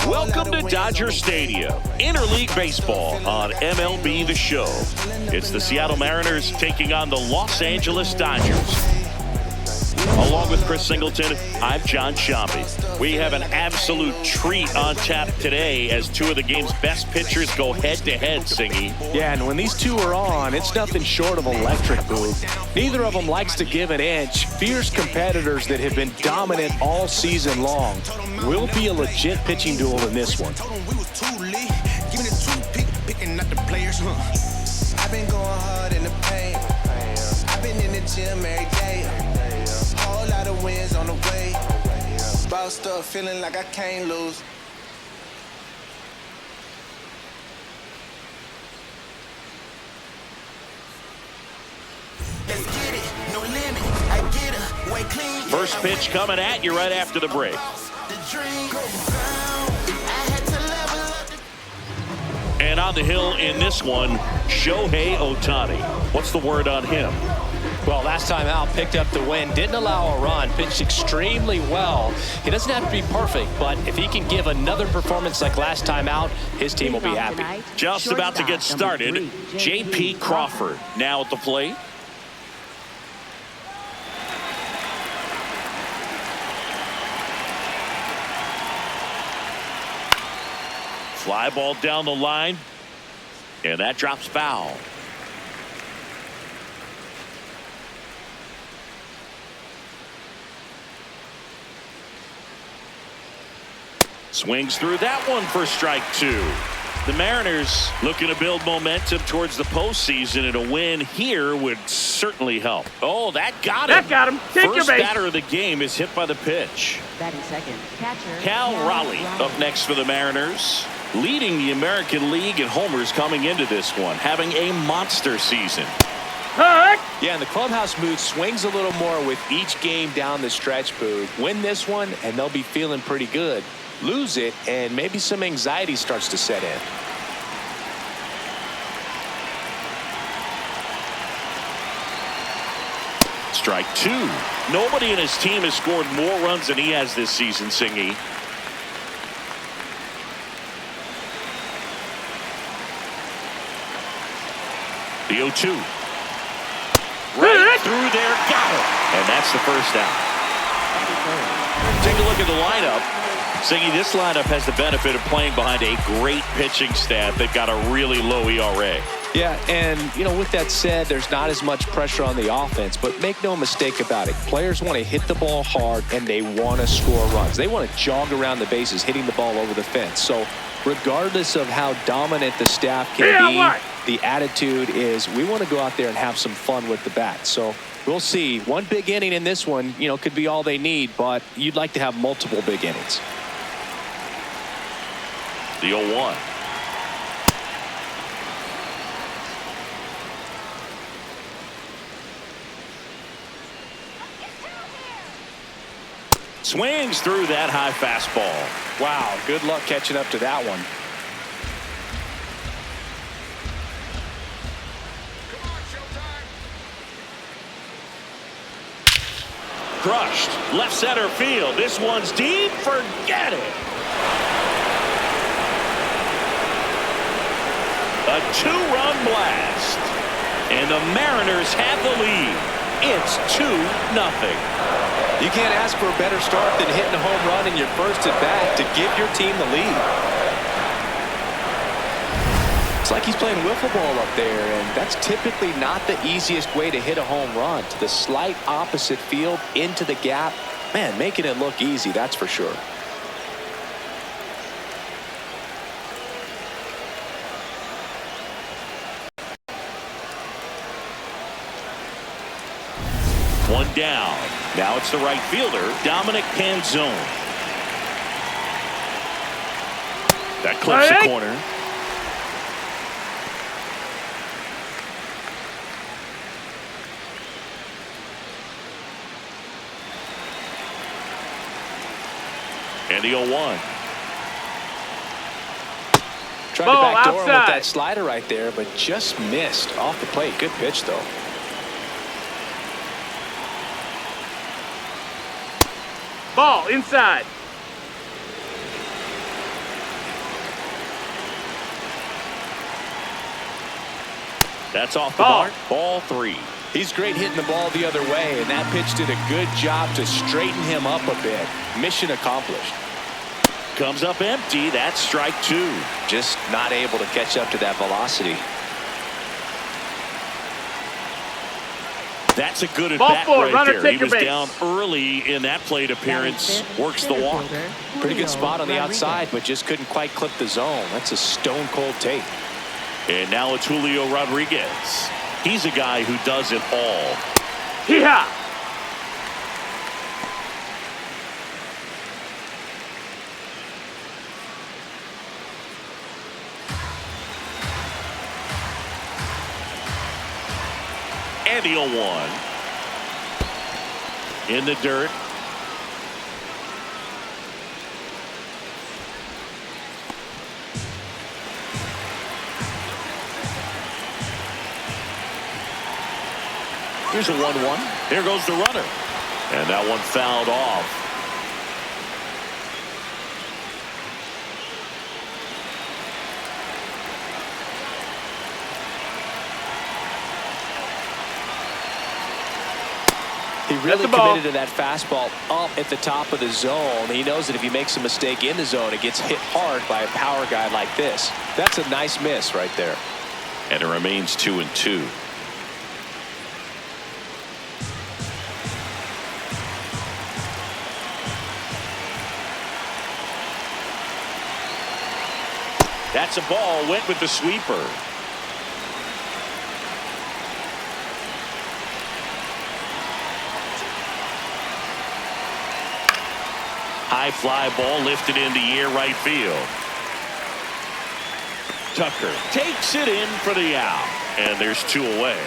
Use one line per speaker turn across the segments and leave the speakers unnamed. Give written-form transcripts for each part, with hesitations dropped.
Welcome to Dodger Stadium, interleague baseball on MLB The Show. It's the Seattle Mariners taking on the Los Angeles Dodgers. Along with Chris Singleton, I'm John Shambi. We have an absolute treat on tap today as two of the game's best pitchers go head-to-head, Singy.
Yeah, and when these two are on, it's nothing short of electric, Boo. Neither of them likes to give an inch. Fierce competitors that have been dominant all season long. Will be a legit pitching duel in this one.
I've been going hard in the paint. I've been in the gym every day. Whole lot of wins on the way. Bossed up, feeling like I can't lose.
Let's get it, no limit. I get her, way clean.
First pitch coming at you right after the break. And on the hill in this one, Shohei Ohtani. What's the word on him?
Well, last time out, picked up the win, didn't allow a run, pitched extremely well. He doesn't have to be perfect, but if he can give another performance like last time out, his team will be happy.
Just about to get started, J.P. Crawford now at the plate. Fly ball down the line, and that drops foul. Swings through that one for strike two. The Mariners looking to build momentum towards the postseason, and a win here would certainly help. Oh, that got him.
That got him. Take your
First
base.
batter of the game is hit by the pitch.
Batting second, catcher
Cal Raleigh up next for the Mariners, leading the American League in homers coming into this one, having a monster season.
Yeah, and the clubhouse mood swings a little more with each game down the stretch, Boo. Win this one, and they'll be feeling pretty good. Lose it, and maybe some anxiety starts to set in.
Strike two. Nobody in his team has scored more runs than he has this season, Singy. The 0-2. Right through there, got it. And that's the first out. Take a look at the lineup. Singy, this lineup has the benefit of playing behind a great pitching staff. They've got a really low ERA.
Yeah, and, you know, with that said, there's not as much pressure on the offense, but make no mistake about it. Players want to hit the ball hard, and they want to score runs. They want to jog around the bases, hitting the ball over the fence. So regardless of how dominant the staff can be, the attitude is we want to go out there and have some fun with the bat. So we'll see. One big inning in this one, you know, could be all they need, but you'd like to have multiple big innings.
The 0-1. Swings through that high fastball.
Wow, good luck catching up to that one.
Crushed. Left center field. This one's deep. Forget it. A two-run blast. And the Mariners have the lead. It's 2-0.
You can't ask for a better start than hitting a home run in your first at-bat to give your team the lead. It's like he's playing wiffle ball up there, and that's typically not the easiest way to hit a home run. To the slight opposite field, into the gap. Man, making it look easy, that's for sure.
One down. Now it's the right fielder, Dominic Panzone. That clips the corner. And the 0-1.
Tried to backdoor him with that slider right there, but just missed off the plate. Good pitch, though.
Ball inside.
That's off the mark. Ball 3.
He's great hitting the ball the other way, and that pitch did a good job to straighten him up a bit. Mission accomplished.
Comes up empty. That's strike 2.
Just not able to catch up to that velocity.
That's a good at bat right there. He was down early in that plate appearance. Works the walk.
Pretty good spot on the outside, but just couldn't quite clip the zone. That's a stone cold take.
And now it's Julio Rodriguez. He's a guy who does it all.
Yeah.
And the 0-1. In the dirt. Here's a 1-1. Here goes the runner. And that one fouled off.
He really committed to that fastball up at the top of the zone. He knows that if he makes a mistake in the zone, it gets hit hard by a power guy like this. That's a nice miss right there.
And it remains 2-2. That's a ball. Went with the sweeper. High fly ball lifted into air right field. Tucker takes it in for the out. And there's 2 away.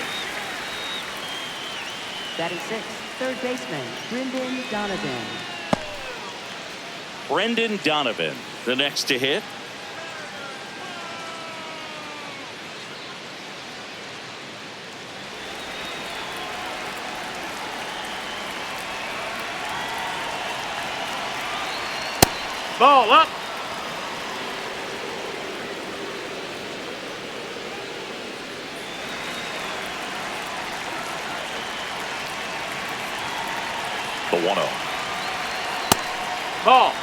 Batting 6th, third baseman, Brendan Donovan.
Brendan Donovan, the next to hit.
Ball up.
The 1-0.
Ball.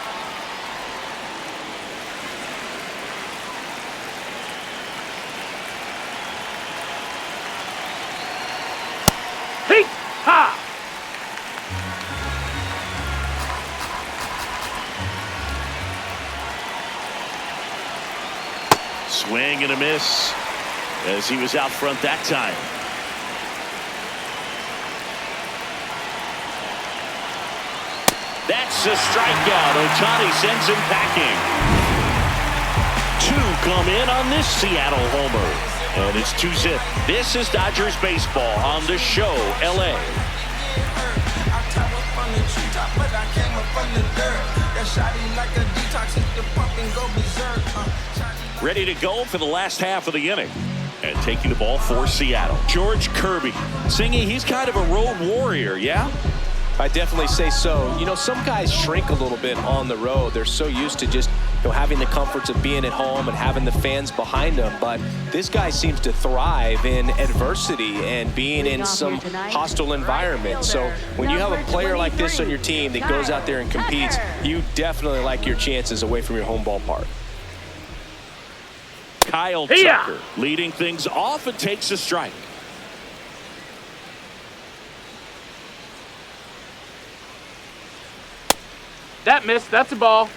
Hey! Ha!
Swing and a miss as he was out front that time. That's a strikeout. Ohtani sends him packing. 2 come in on this Seattle homer. And it's 2-zip. This is Dodgers baseball on the show, LA. Ready to go for the last half of the inning. And taking the ball for Seattle, George Kirby. Singy, he's kind of a road warrior, yeah?
I definitely say so. You know, some guys shrink a little bit on the road. They're so used to just, having the comforts of being at home and having the fans behind them. But this guy seems to thrive in adversity and being in some hostile environment. So when you have a player like this on your team that goes out there and competes, you definitely like your chances away from your home ballpark.
Kyle Tucker leading things off and takes a strike.
That missed. That's a ball.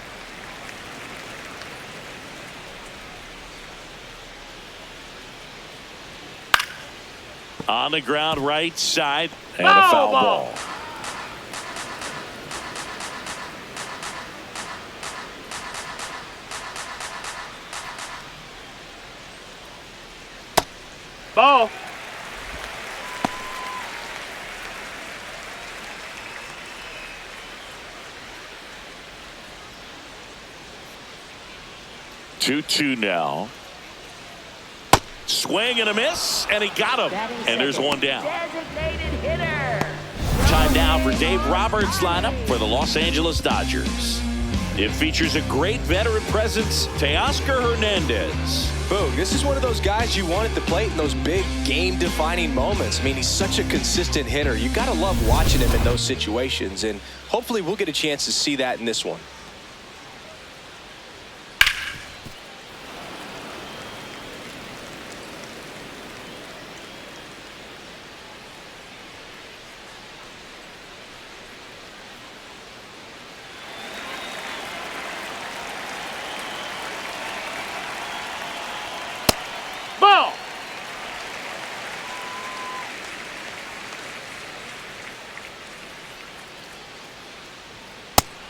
On the ground right side and a foul ball.
Ball.
Two now. Swing and a miss, and he got him. And there's one down.
Designated hitter.
Time now for Dave Roberts' lineup for the Los Angeles Dodgers. It features a great veteran presence, Teoscar Hernandez.
Boog, this is one of those guys you want at the plate in those big game-defining moments. I mean, he's such a consistent hitter. You got to love watching him in those situations, and hopefully we'll get a chance to see that in this one.
Ball.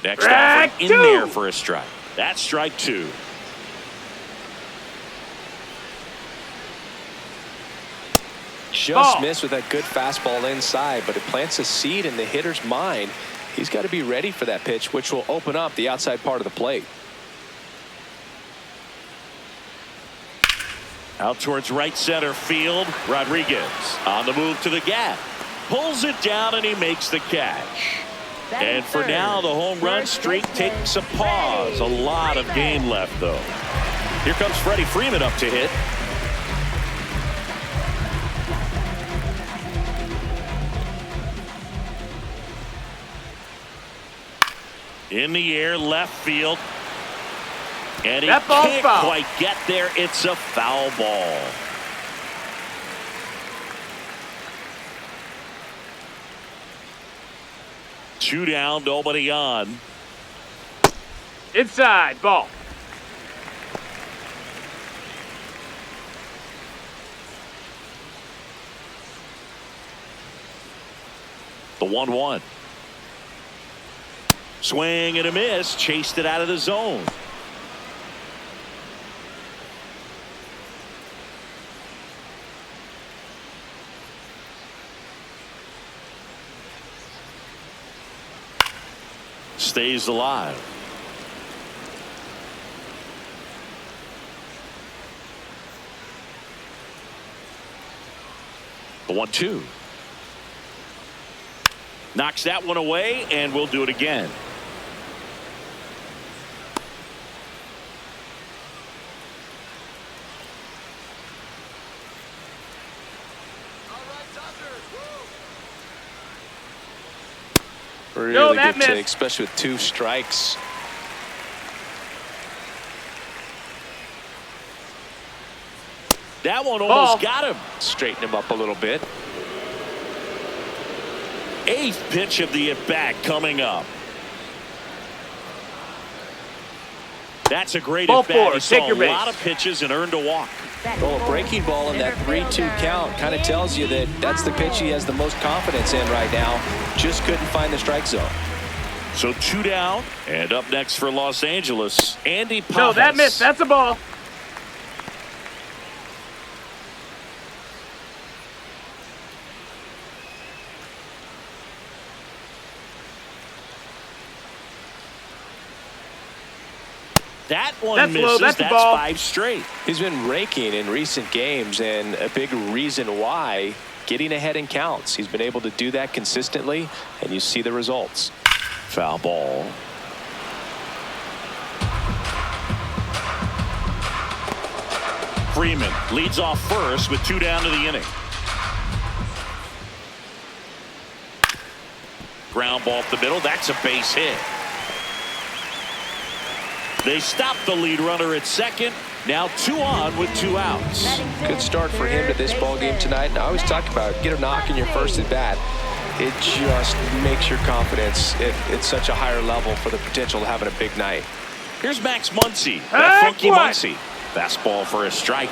Next offering in there for a strike. That's strike 2.
Just missed with that good fastball inside, but it plants a seed in the hitter's mind. He's got to be ready for that pitch, which will open up the outside part of the plate.
Out towards right center field. Rodriguez on the move to the gap. Pulls it down and he makes the catch. And for now, the home run streak takes a pause. A lot of game left, though. Here comes Freddie Freeman up to hit. In the air, left field. And he can't quite get there. It's a foul ball. Two down, nobody on.
Inside, ball.
The 1-1. Swing and a miss. Chased it out of the zone. Stays alive. The 1-2. Knocks that one away, and we'll do it again.
Really good take, especially with 2 strikes.
That one almost got him.
Straighten him up a little bit.
8th pitch of the at-bat coming up. That's a great at-bat. He saw a lot of pitches and earned a walk.
Well, a breaking ball in that 3-2 count kind of tells you that that's the pitch he has the most confidence in right now. Just couldn't find the strike zone.
So 2 down, and up next for Los Angeles, Andy Pajas.
No, that missed. That's a ball.
That one misses. That's 5 straight.
He's been raking in recent games, and a big reason why, getting ahead in counts. He's been able to do that consistently, and you see the results.
Foul ball. Freeman leads off first with 2 down to the inning. Ground ball up the middle. That's a base hit. They stop the lead runner at second. Now 2 on with 2 outs.
Good start for him to this ball game tonight. And I always talk about get a knock in your first at bat. It just makes your confidence at such a higher level for the potential of having a big night.
Here's Max Muncy. That funky Muncy. Fastball for a strike.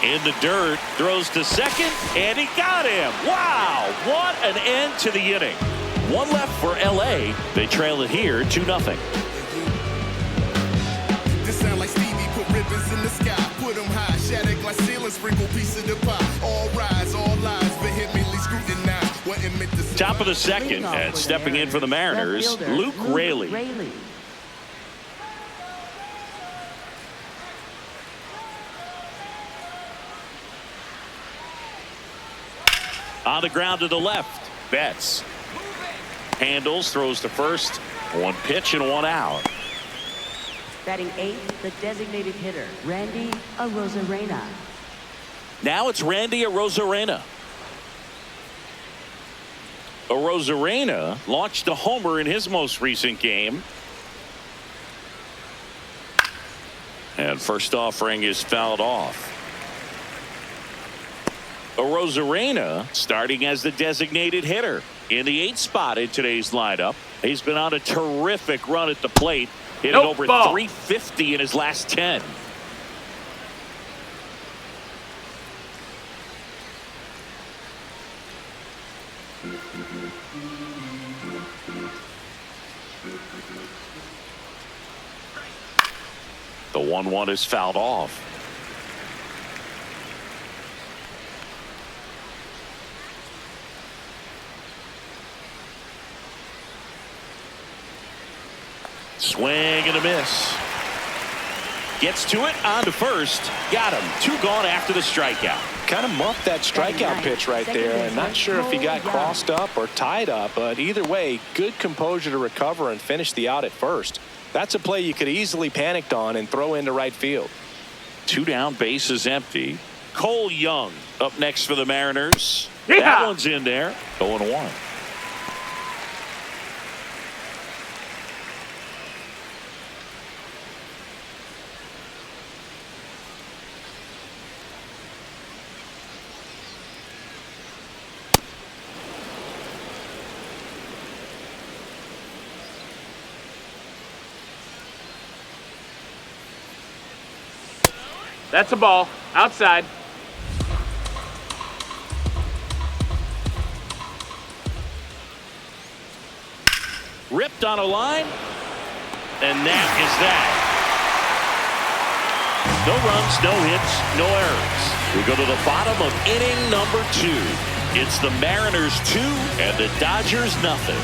In the dirt, throws to second, and he got him. Wow, what an end to the inning. 1 left for LA. They trail it here 2-0.
This sound like Stevie put ribbons in the sky, put them high, shattered glass ceiling, sprinkle piece of the pie. All rise, all lies, vehemently scrutinized. Wasn't meant to.
Top of the second, and stepping in for the Mariners, Luke Raley. On the ground to the left. Betts handles, throws to first. One pitch and one out.
Batting eighth, the designated hitter, Randy Arozarena.
Now it's Randy Arozarena. Arozarena launched a homer in his most recent game. And first offering is fouled off. Arozarena starting as the designated hitter in the 8th spot in today's lineup. He's been on a terrific run at the plate, hitting over 350 in his last 10. The 1-1 is fouled off. Swing and a miss. Gets to it, on to first. Got him. 2 gone after the strikeout.
Kind of muffed that strikeout pitch right there, and not sure if he got crossed up or tied up, but either way, good composure to recover and finish the out at first. That's a play you could easily panicked on and throw into right field.
2 down, bases empty. Cole Young up next for the Mariners.
Yeah.
That one's in there. 0-1.
That's a ball. Outside.
Ripped on a line. And that is that. No runs, no hits, no errors. We go to the bottom of inning number 2. It's the Mariners 2 and the Dodgers nothing.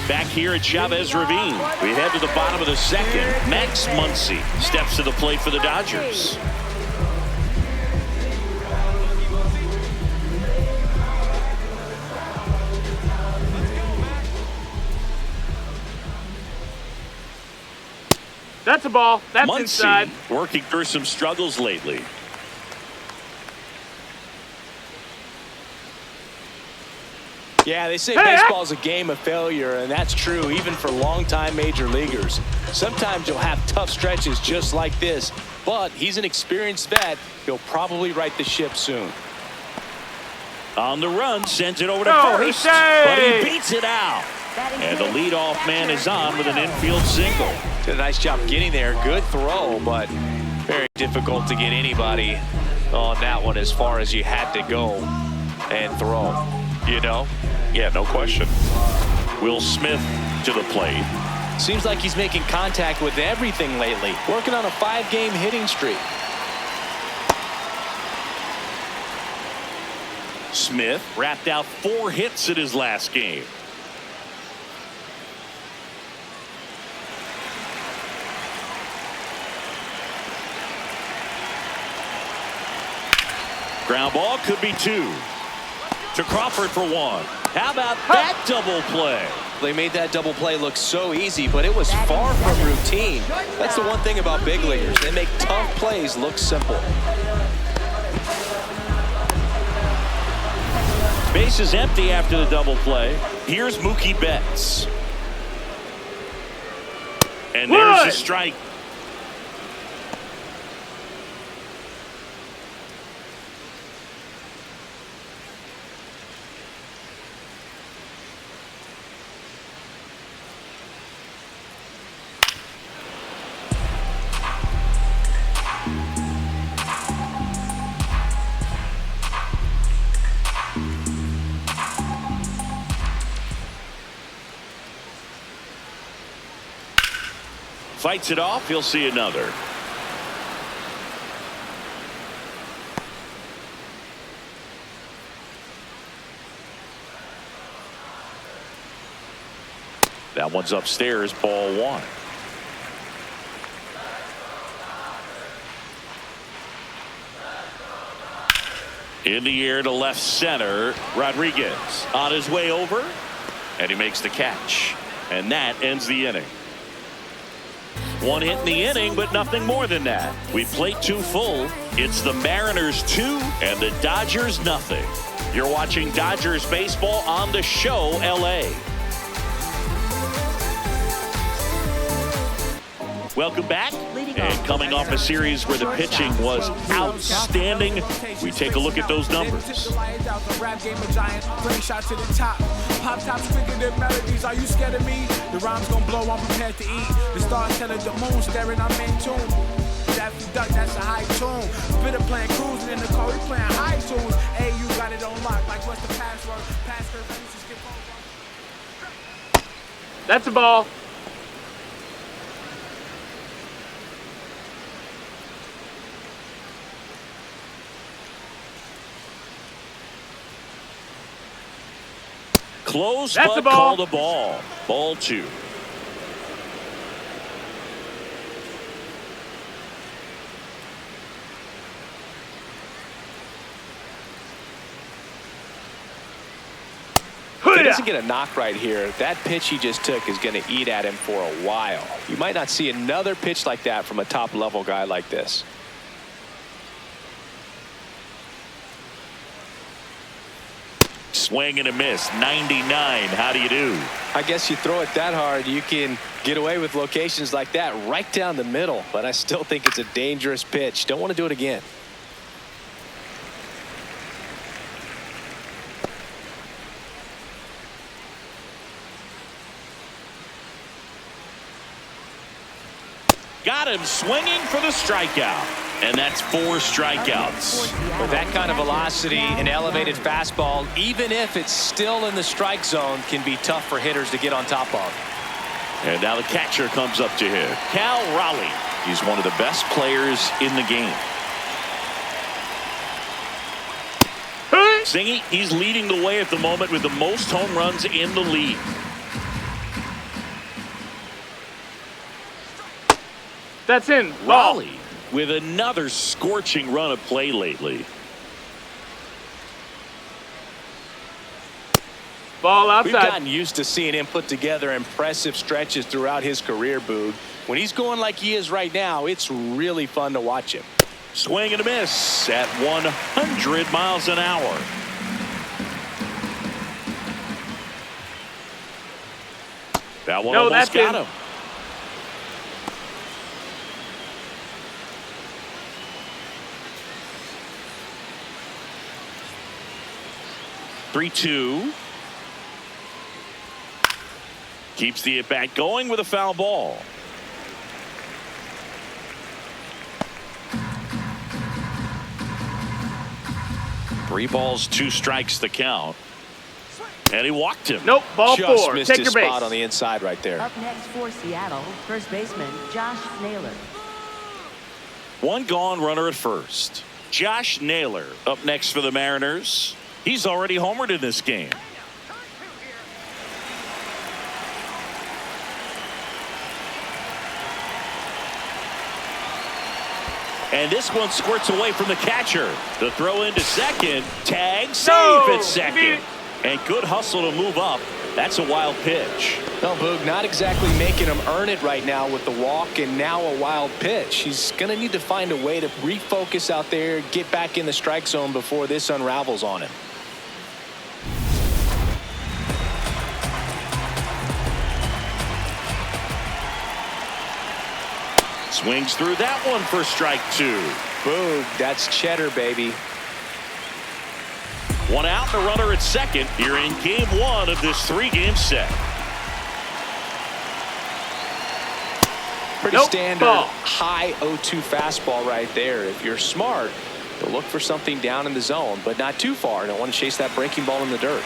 Back here at Chavez Ravine, we head to the bottom of the 2nd. Max Muncy steps to the plate for the Dodgers.
That's a ball. That's
Muncy
inside.
working through some struggles lately.
Yeah, they say baseball's a game of failure, and that's true even for longtime major leaguers. Sometimes you'll have tough stretches just like this, but he's an experienced vet. He'll probably right the ship soon.
On the run, sends it over to first, but he beats it out. And the leadoff man is on with an infield single.
Did a nice job getting there. Good throw, but very difficult to get anybody on that one as far as you had to go and throw, you know?
Yeah, no question. Will Smith to the plate.
Seems like he's making contact with everything lately. Working on a 5-game hitting streak.
Smith wrapped out 4 hits in his last game. Ground ball could be 2. To Crawford for 1. How about that double play?
They made that double play look so easy, but it was far from routine. That's the one thing about big leaguers. They make tough plays look simple.
Base is empty after the double play. Here's Mookie Betts. And there's the strike. Fights it off. He'll see another. That one's upstairs. Ball 1. In the air to left center. Rodriguez on his way over. And he makes the catch. And that ends the inning. One hit in the inning, but nothing more than that. We played 2 full. It's the Mariners 2 and the Dodgers nothing. You're watching Dodgers baseball on the show, LA. Welcome back. And coming off a series where the pitching was outstanding, we take a look at those numbers.
Pop tops quicker than melodies. Are you scared of me? The rhyme's gonna blow. I'm prepared to eat. The stars telling the moon staring. I'm in tune. Daffy Duck, that's a high tune. Spitter playing cruising in the car. We playing high tunes. Hey, you got it on lock. Like what's the password? Password.
That's a ball.
Close,
that's
but
a ball.
called a ball. Ball 2.
If he doesn't get a knock right here, that pitch he just took is going to eat at him for a while. You might not see another pitch like that from a top-level guy like this.
Swing and a miss. 99. How do you do?
I guess you throw it that hard, you can get away with locations like that right down the middle. But I still think it's a dangerous pitch. Don't want to do it again.
Got him swinging for the strikeout. And that's 4 strikeouts.
With that kind of velocity, an elevated fastball, even if it's still in the strike zone, can be tough for hitters to get on top of.
And now the catcher comes up to him. Cal Raleigh. He's one of the best players in the game. Singy, he's leading the way at the moment with the most home runs in the league.
That's in.
Raleigh with another scorching run of play lately.
Ball outside.
We've gotten used to seeing him put together impressive stretches throughout his career, Boog. When he's going like he is right now, it's really fun to watch him.
Swing and a miss at 100 miles an hour. That one almost got him. Three-two. Keeps the at-bat going with a foul ball. Three balls, 2 strikes the count. And he walked him.
Nope, ball
Just
4.
missed
Take
his
your base.
spot on the inside right there.
Up next for Seattle, first baseman Josh Naylor.
One gone runner at first. Josh Naylor up next for the Mariners. He's already homered in this game. And this one squirts away from the catcher. The throw into second. Tag safe at second. And good hustle to move up. That's a wild pitch.
No, Boog, not exactly making him earn it right now with the walk and now a wild pitch. He's going to need to find a way to refocus out there, get back in the strike zone before this unravels on him.
Swings through that one for strike 2.
Boog, that's cheddar, baby.
One out and a runner at second here in game 1 of this 3-game set.
Pretty standard high 0-2 fastball right there. If you're smart, you'll look for something down in the zone, but not too far. Don't want to chase that breaking ball in the dirt.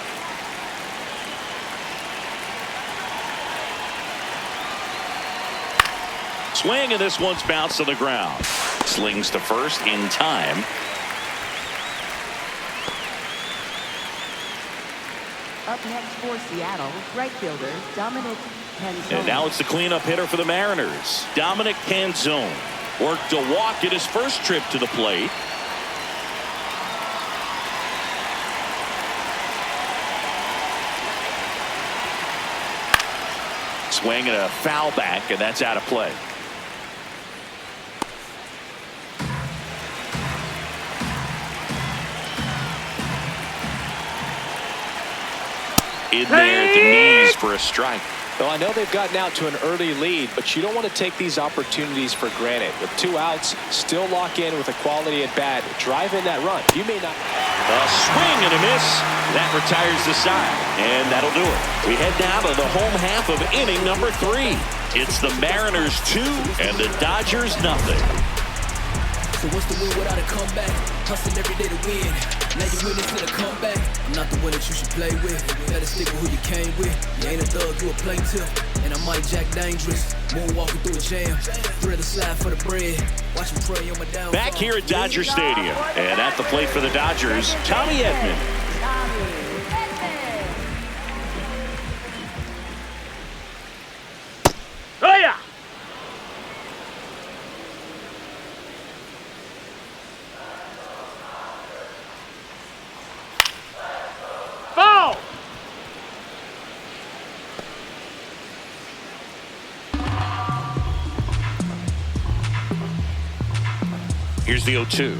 Swing, and this one's bounced to the ground. Slings to first in time.
Up next for Seattle, right fielder Dominic Canzone.
And now it's the cleanup hitter for the Mariners. Dominic Canzone worked a walk at his first trip to the plate. swing and a foul back, and that's out of play. In there at the knees for a strike.
Well, I know they've gotten out to an early lead, but you don't want to take these opportunities for granted. With 2 outs, still lock in with a quality at bat. Drive in that run. You may not.
A swing and a miss. That retires the side, and that'll do it. We head now to the home half of inning number 3. It's the Mariners 2 and the Dodgers nothing.
So what's the win without a comeback? Hustling every day to win. Now you win into the comeback. I'm not the one that you should play with. Better stick with who you came with. You ain't a thug, you a plaintiff. And I might jack dangerous. Moonwalking through a jam. Thread the slide for the bread. Watch him pray on my downfall.
Back here at Dodger Stadium. And at the plate for the Dodgers, Tommy Edman.
Oh, yeah. Ball.
Here's the 0-2.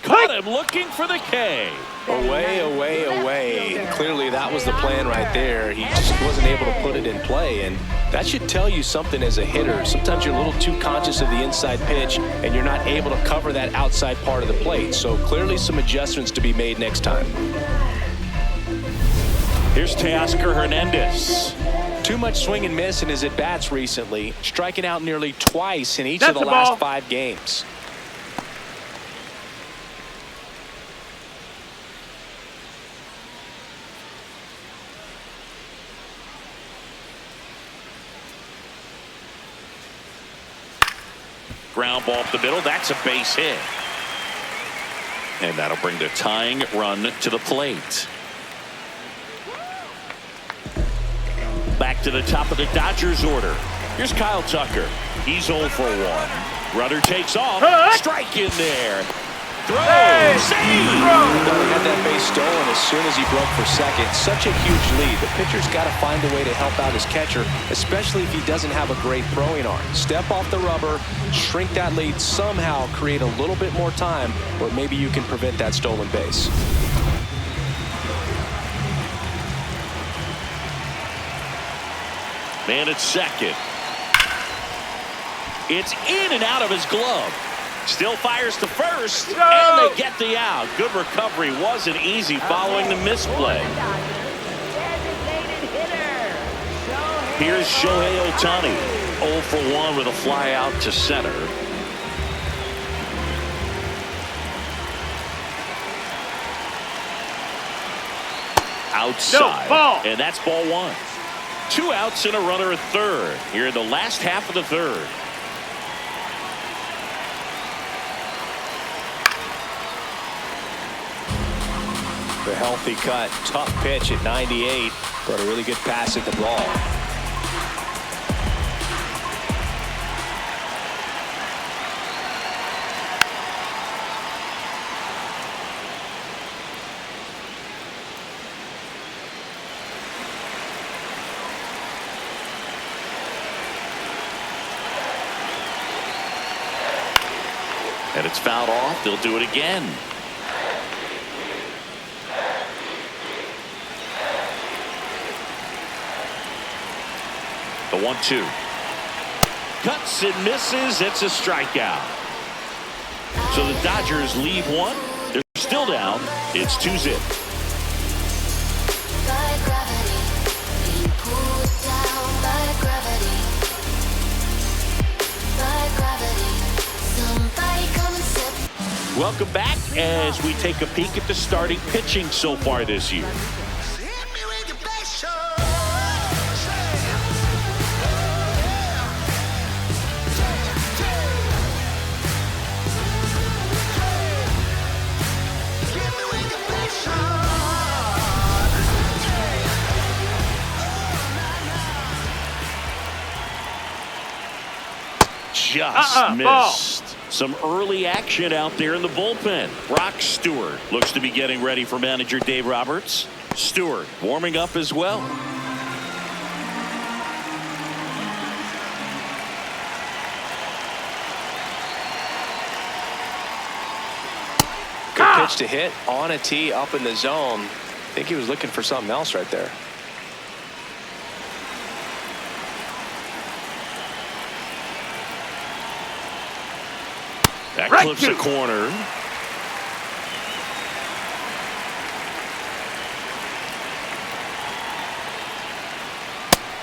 Caught him looking for the K.
Away, away, away. Clearly that was the plan right there. He just wasn't able to put it in play, and that should tell you something as a hitter. Sometimes you're a little too conscious of the inside pitch, and you're not able to cover that outside part of the plate. So clearly some adjustments to be made next time.
Here's Teoscar Hernandez.
Too much swing and miss in his at-bats recently, striking out nearly twice in each
That's
of the
the ball.
last 5 games.
Ground ball up the middle. That's a base hit. And that'll bring the tying run to the plate. Back to the top of the Dodgers order. Here's Kyle Tucker. He's 0 for 1. Runner takes off. Strike in there. Throw. Save.
He had that base stolen as soon as he broke for second. Such a huge lead. The pitcher's got to find a way to help out his catcher, especially if he doesn't have a great throwing arm. Step off the rubber, shrink that lead, somehow create a little bit more time, or maybe you can prevent that stolen base.
Man at second. It's in and out of his glove. Still fires to first, and they get the out. Good recovery. Wasn't easy following the misplay. Here's Shohei Ohtani, 0 for 1 with a fly out to center. Outside, and that's ball 1. 2 outs and a runner at third here in the last half of the third.
The healthy cut, tough pitch at 98, but a really good pass at the ball.
And it's fouled off. They'll do it again. The 1-2. Cuts and misses. It's a strikeout. So the Dodgers leave 1. They're still down. It's 2-0. Welcome back as we take a peek at the starting pitching so far this year. Just missed. Some early action out there in the bullpen. Brock Stewart looks to be getting ready for manager Dave Roberts. Stewart warming up as well.
pitch to hit on a tee up in the zone. I think he was looking for something else right there.
That clips a corner.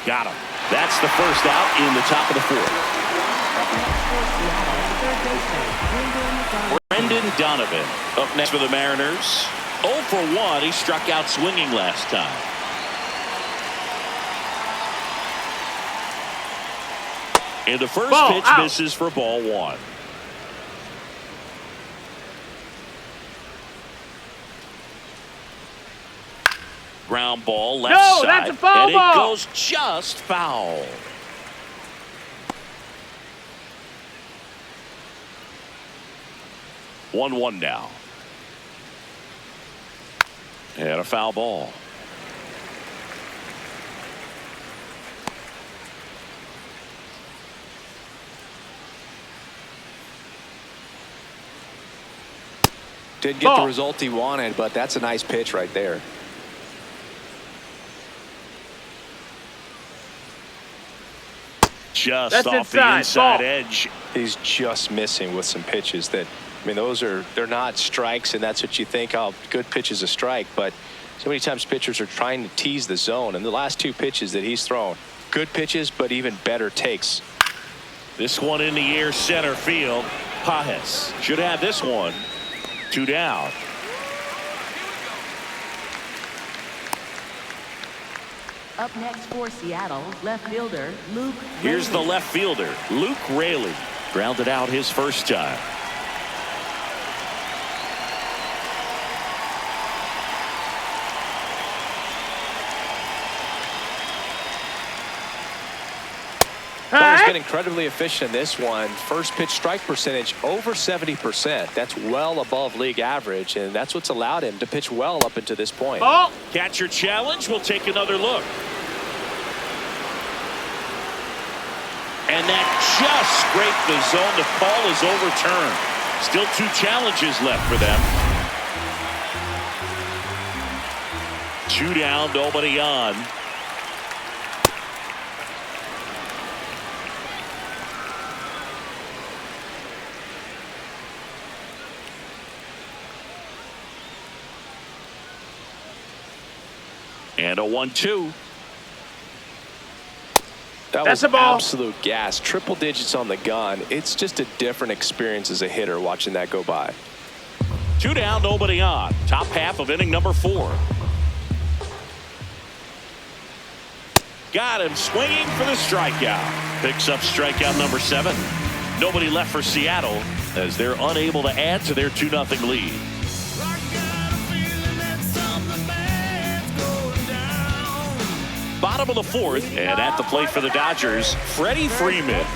Got him. That's the first out in the top of the fourth. Brendan Donovan up next for the Mariners. 0 for 1. He struck out swinging last time. And the first pitch misses for ball 1. Ground ball left side.
That's a foul
and
ball.
It goes just foul. One now. And a foul ball.
Didn't get the result he wanted, but that's a nice pitch right there.
Just off the inside edge.
He's just missing with some pitches that, I mean, they're not strikes, and that's what you think, oh, good pitch is a strike. But so many times pitchers are trying to tease the zone, and the last 2 pitches that he's thrown, good pitches, but even better takes.
This one in the air, center field. Pajes should have this one. 2 down.
Up next for Seattle, left fielder Luke
Here's
Raley.
the left fielder, Luke Raley. Grounded out his first time.
Well, he's been incredibly efficient in this one. First pitch strike percentage over 70%. That's well above league average, and that's what's allowed him to pitch well up until this point.
Catcher challenge. We'll take another look. And that just scraped the zone. The call is overturned. Still 2 challenges left for them. 2 down, nobody on. And a 1-2.
That was absolute gas. Triple digits on the gun. It's just a different experience as a hitter watching that go by.
2 down, nobody on. Top half of inning number 4. Got him swinging for the strikeout. Picks up strikeout number 7. Nobody left for Seattle as they're unable to add to their 2-0 lead. Bottom of the 4th, and at the plate for the Dodgers, Freddie Freeman.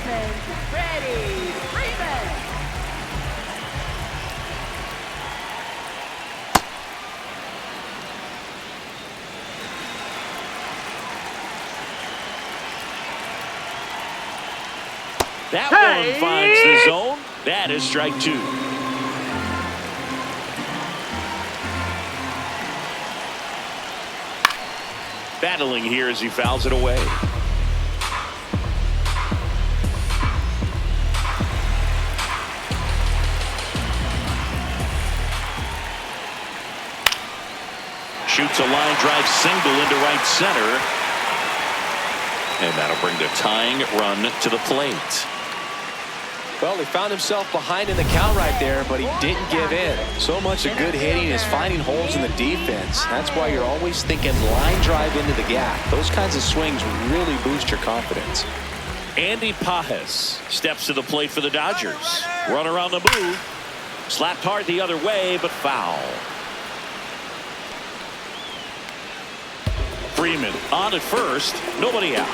That one finds the zone. That is strike 2. Battling here as he fouls it away. Shoots a line drive single into right center. And that'll bring the tying run to the plate.
Well, he found himself behind in the count right there, but he didn't give in. So much of good hitting is finding holes in the defense. That's why you're always thinking line drive into the gap. Those kinds of swings really boost your confidence.
Andy Pajes steps to the plate for the Dodgers. Runner on the move. Slapped hard the other way, but foul. Freeman on at first. Nobody out.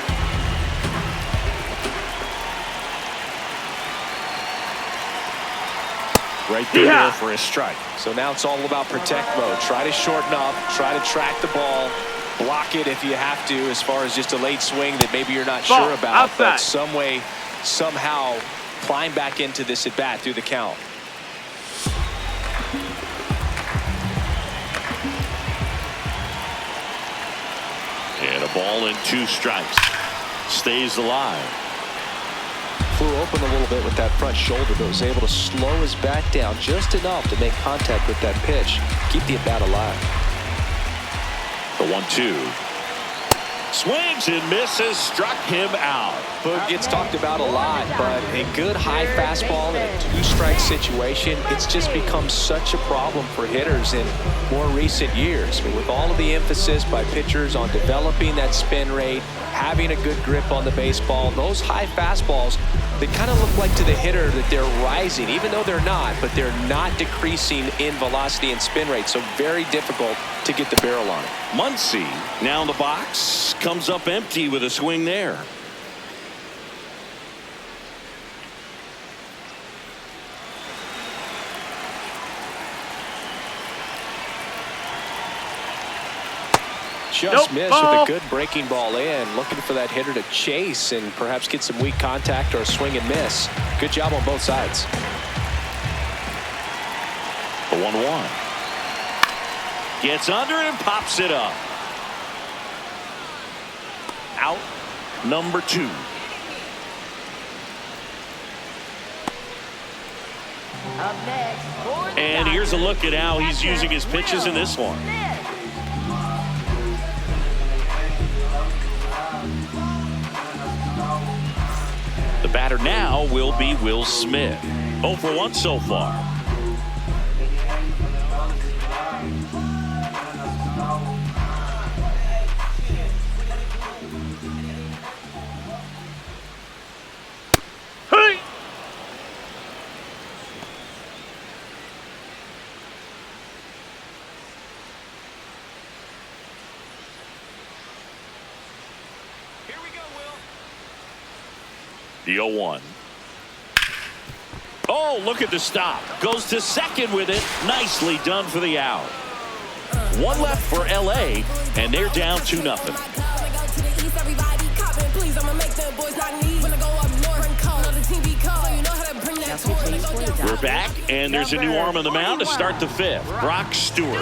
Right there for a strike.
So now it's all about protect mode. Try to shorten up, try to track the ball, block it if you have to, as far as just a late swing that maybe you're not sure about, but some way, somehow climb back into this at bat through the count.
Ball and 2 strikes. Stays alive.
Flew open a little bit with that front shoulder, but was able to slow his back down just enough to make contact with that pitch. Keep the at-bat alive.
The 1-2. Swings and misses, struck him out.
Boog gets talked about a lot, but a good high fastball in a 2-strike situation, it's just become such a problem for hitters in more recent years. But with all of the emphasis by pitchers on developing that spin rate, having a good grip on the baseball, those high fastballs, they kind of look like to the hitter that they're rising, even though they're not, but they're not decreasing in velocity and spin rate, so very difficult to get the barrel on it.
Muncy now in the box, comes up empty with a swing there.
Just missed with a good breaking ball in, looking for that hitter to chase and perhaps get some weak contact or a swing and miss. Good job on both sides.
The 1-1. Gets under and pops it up. Out number 2.
Up next,
and here's a look at how he's using his pitches in this one. The batter now will be Will Smith. 0 for 1 so far.
Hey!
The 0-1. Oh, look at the stop. Goes to second with it. Nicely done for the out. 1 left for LA, and they're down 2-0. We're back, and there's a new arm on the mound to start the 5th. Brock Stewart.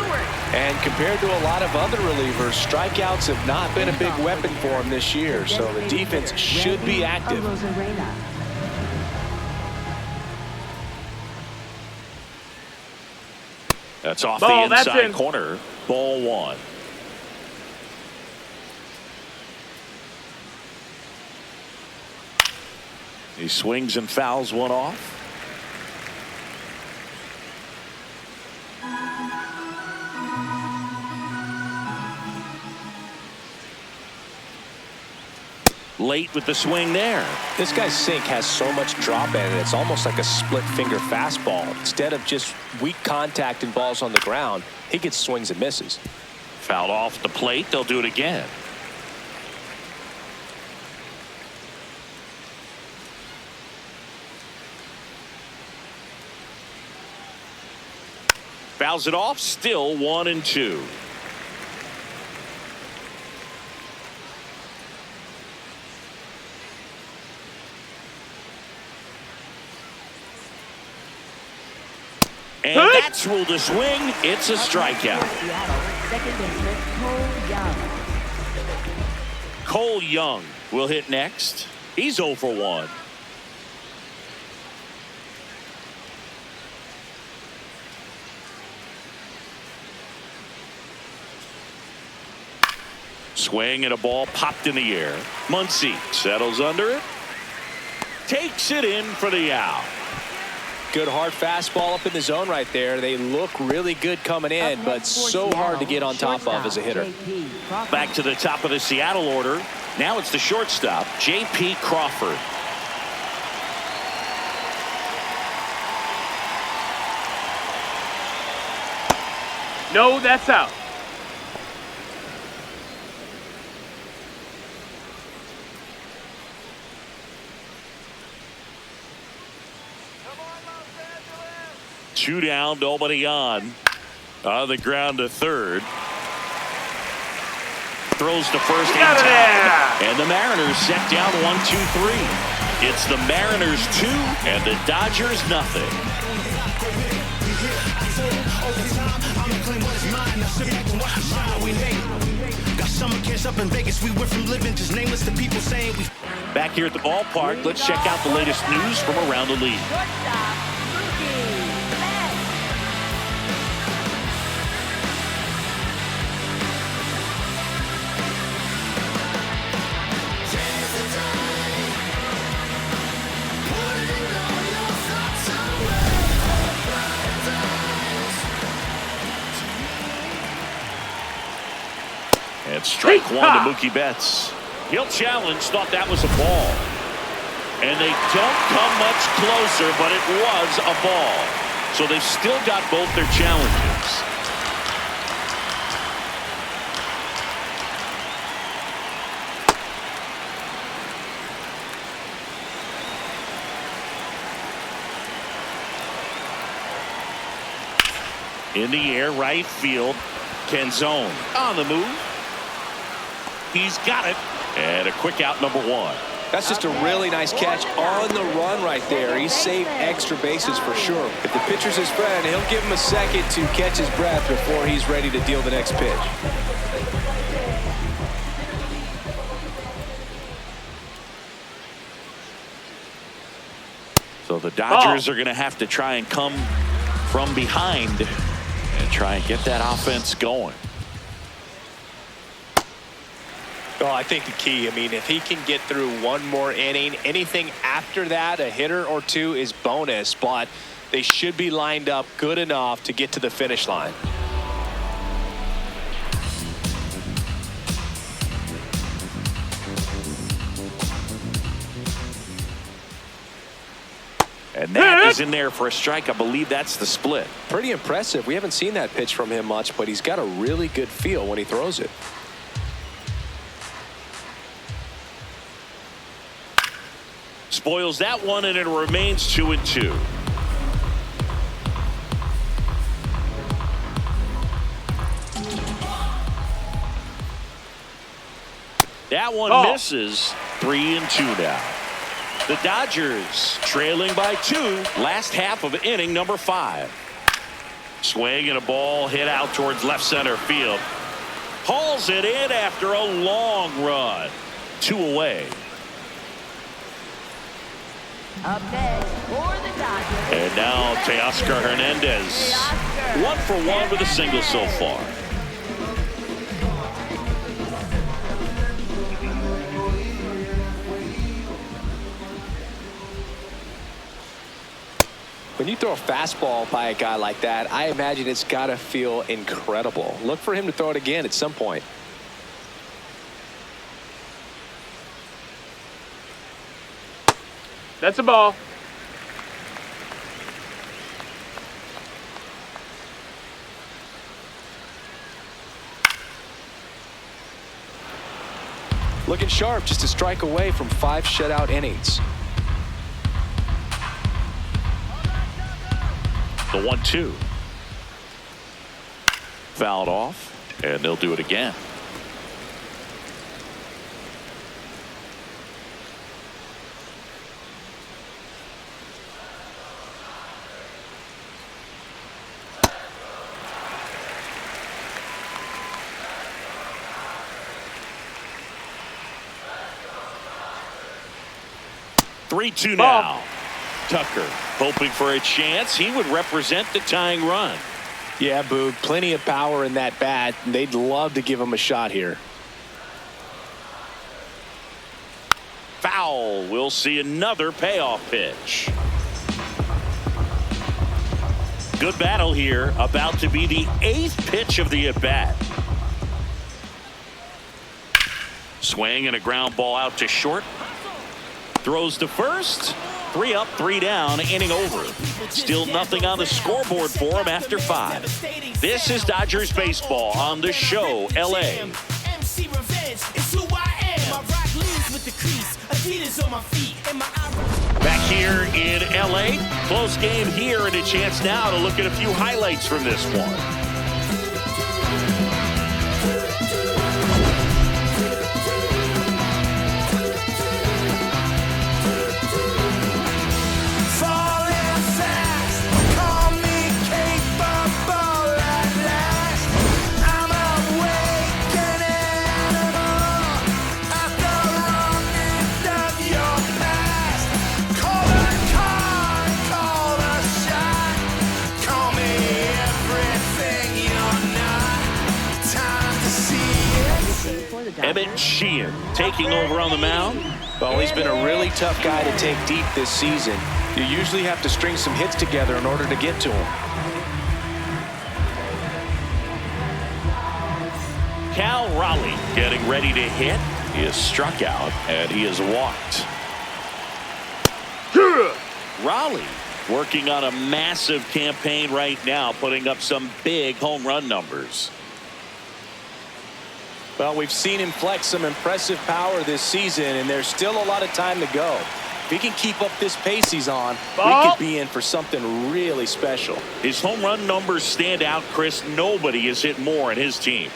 And compared to a lot of other relievers, strikeouts have not been a big weapon for him this year, so the defense should be active.
That's off the inside corner. Ball 1. He swings and fouls one off. Late with the swing there.
This guy's sink has so much drop in it, it's almost like a split finger fastball. Instead of just weak contact and balls on the ground, he gets swings and misses.
Fouled off the plate. They'll do it again. Fouls it off. Still 1-2. And that's ruled a swing. It's a strikeout.
Second baseman Cole Young.
Cole Young will hit next. He's 0 for 1. Swing and a ball popped in the air. Muncy settles under it. Takes it in for the out.
Good hard fastball up in the zone right there. They look really good coming in, but so hard to get on top of as a hitter.
Back to the top of the Seattle order. Now it's the shortstop, J.P. Crawford.
No, that's out.
Two down, nobody on. On the ground to third. Throws to first in time. And the Mariners set down 1-2-3. It's the Mariners 2 and the Dodgers nothing.
Now sit back and watch the shine we made. Got summer camps up in Vegas. We went from living just nameless to people saying we.
Back here at the ballpark, let's check out the latest news from around the league. And strike one to Mookie Betts. He'll challenge, thought that was a ball. And they don't come much closer, but it was a ball. So they've still got both their challenges. In the air, right field. Canzone on the move. He's got it. And a quick out, number one.
That's just a really nice catch on the run right there. He saved extra bases for sure. If the pitcher's his friend, he'll give him a second to catch his breath before he's ready to deal the next pitch.
So the Dodgers are going to have to try and come from behind and try and get that offense going.
Well, I think the key, I mean, if he can get through one more inning, anything after that, a hitter or two is bonus, but they should be lined up good enough to get to the finish line.
And that is in there for a strike. I believe that's the split.
Pretty impressive. We haven't seen that pitch from him much, but he's got a really good feel when he throws it.
Spoils that one, and it remains 2-2. That one misses. 3-2 now. The Dodgers trailing by 2. Last half of inning number 5. Swing and a ball hit out towards left center field. Hauls it in after a long run. 2 away.
Up next for the Dodgers.
And now Teoscar Hernandez. 1 for 1 with a single so far.
When you throw a fastball by a guy like that, I imagine it's got to feel incredible. Look for him to throw it again at some point.
That's a ball.
Looking sharp, just a strike away from 5 shutout innings.
The 1-2. Fouled off, and they'll do it again. Ball. 3-2 now. Tucker hoping for a chance. He would represent the tying run.
Yeah, Boog, plenty of power in that bat. They'd love to give him a shot here.
Foul. We'll see another payoff pitch. Good battle here. About to be the 8th pitch of the at-bat. Swing and a ground ball out to short. Throws to first. 3 up, 3 down, inning over. Still nothing on the scoreboard for him after 5. This is Dodgers baseball on the show, LA. Back here in LA, close game here, and a chance now to look at a few highlights from this one.
the Dodgers.
Emmett Sheehan taking over on the mound.
Well, he's been a really tough guy to take deep this season. You usually have to string some hits together in order to get to him.
Cal Raleigh getting ready to hit. He is struck out and he is walked. Raleigh working on a massive campaign right now, putting up some big home run numbers.
Well, we've seen him flex some impressive power this season, and there's still a lot of time to go. If he can keep up this pace he's on, we could be in for something really special.
His home run numbers stand out, Chris. Nobody has hit more in his team.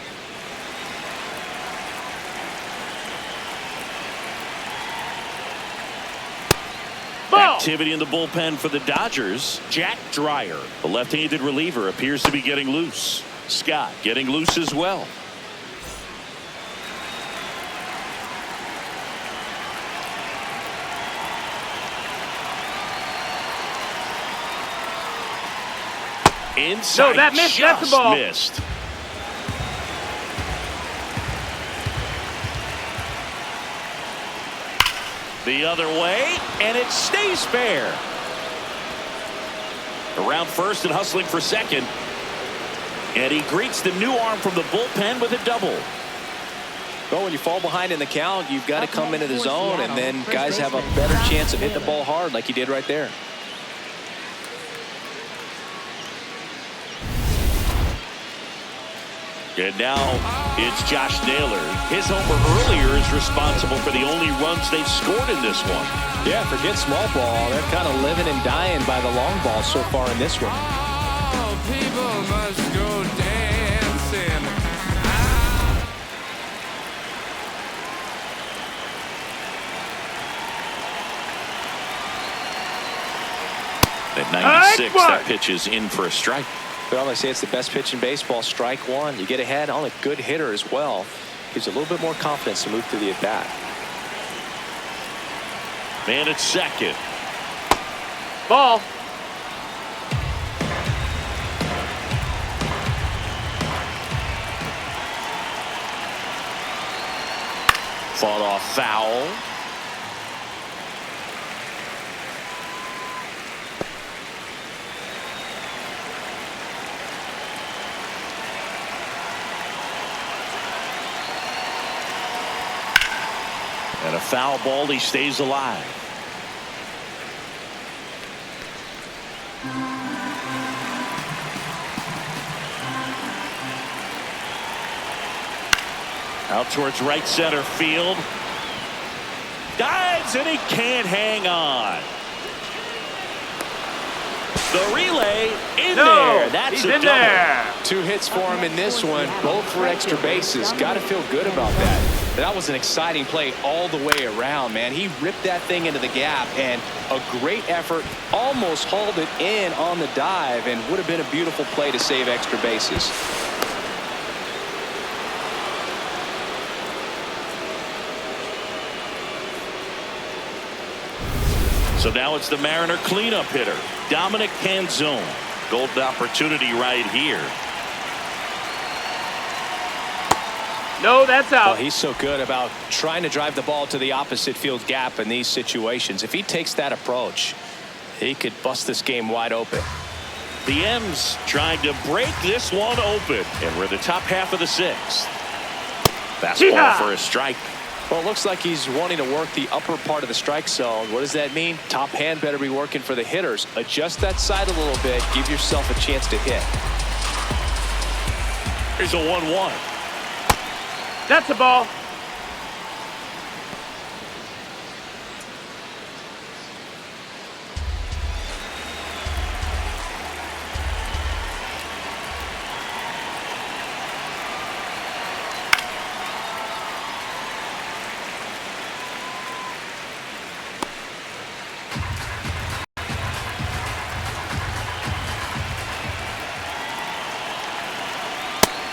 Activity in the bullpen for the Dodgers. Jack Dreyer, the left-handed reliever, appears to be getting loose. Scott getting loose as well. Inside,
no, that missed. That's the ball.
Missed. The other way, and it stays fair. Around first and hustling for second. And he greets the new arm from the bullpen with a double.
Well, when you fall behind in the count, you've got to come into the zone, and then guys have a better chance of hitting the ball hard like he did right there.
And now it's Josh Naylor. His homer earlier is responsible for the only runs they've scored in this one.
Yeah, forget small ball. They're kind of living and dying by the long ball so far in this one.
Oh, people must go dancing.
At 96, that pitch is in for a strike.
Well, they say it's the best pitch in baseball. Strike one. You get ahead on a good hitter as well. Gives you a little bit more confidence to move through the at-bat.
Man at second.
Ball.
Fought off foul. And a foul ball, he stays alive. Out towards right center field. Dives and he can't hang on. The relay in there. That's a double.
There.
2 hits for him in this one, both for extra bases. Got to feel good about that. That was an exciting play all the way around, man. He ripped that thing into the gap, and a great effort. Almost hauled it in on the dive, and would have been a beautiful play to save extra bases.
So now it's the Mariner cleanup hitter, Dominic Canzone. Golden opportunity right here.
No, that's out.
Well, he's so good about trying to drive the ball to the opposite field gap in these situations. If he takes that approach, he could bust this game wide open.
The M's trying to break this one open. And we're the top half of the 6th. Fastball for a strike.
Well, it looks like he's wanting to work the upper part of the strike zone. What does that mean? Top hand better be working for the hitters. Adjust that side a little bit. Give yourself a chance to hit.
Here's a 1-1.
That's a ball.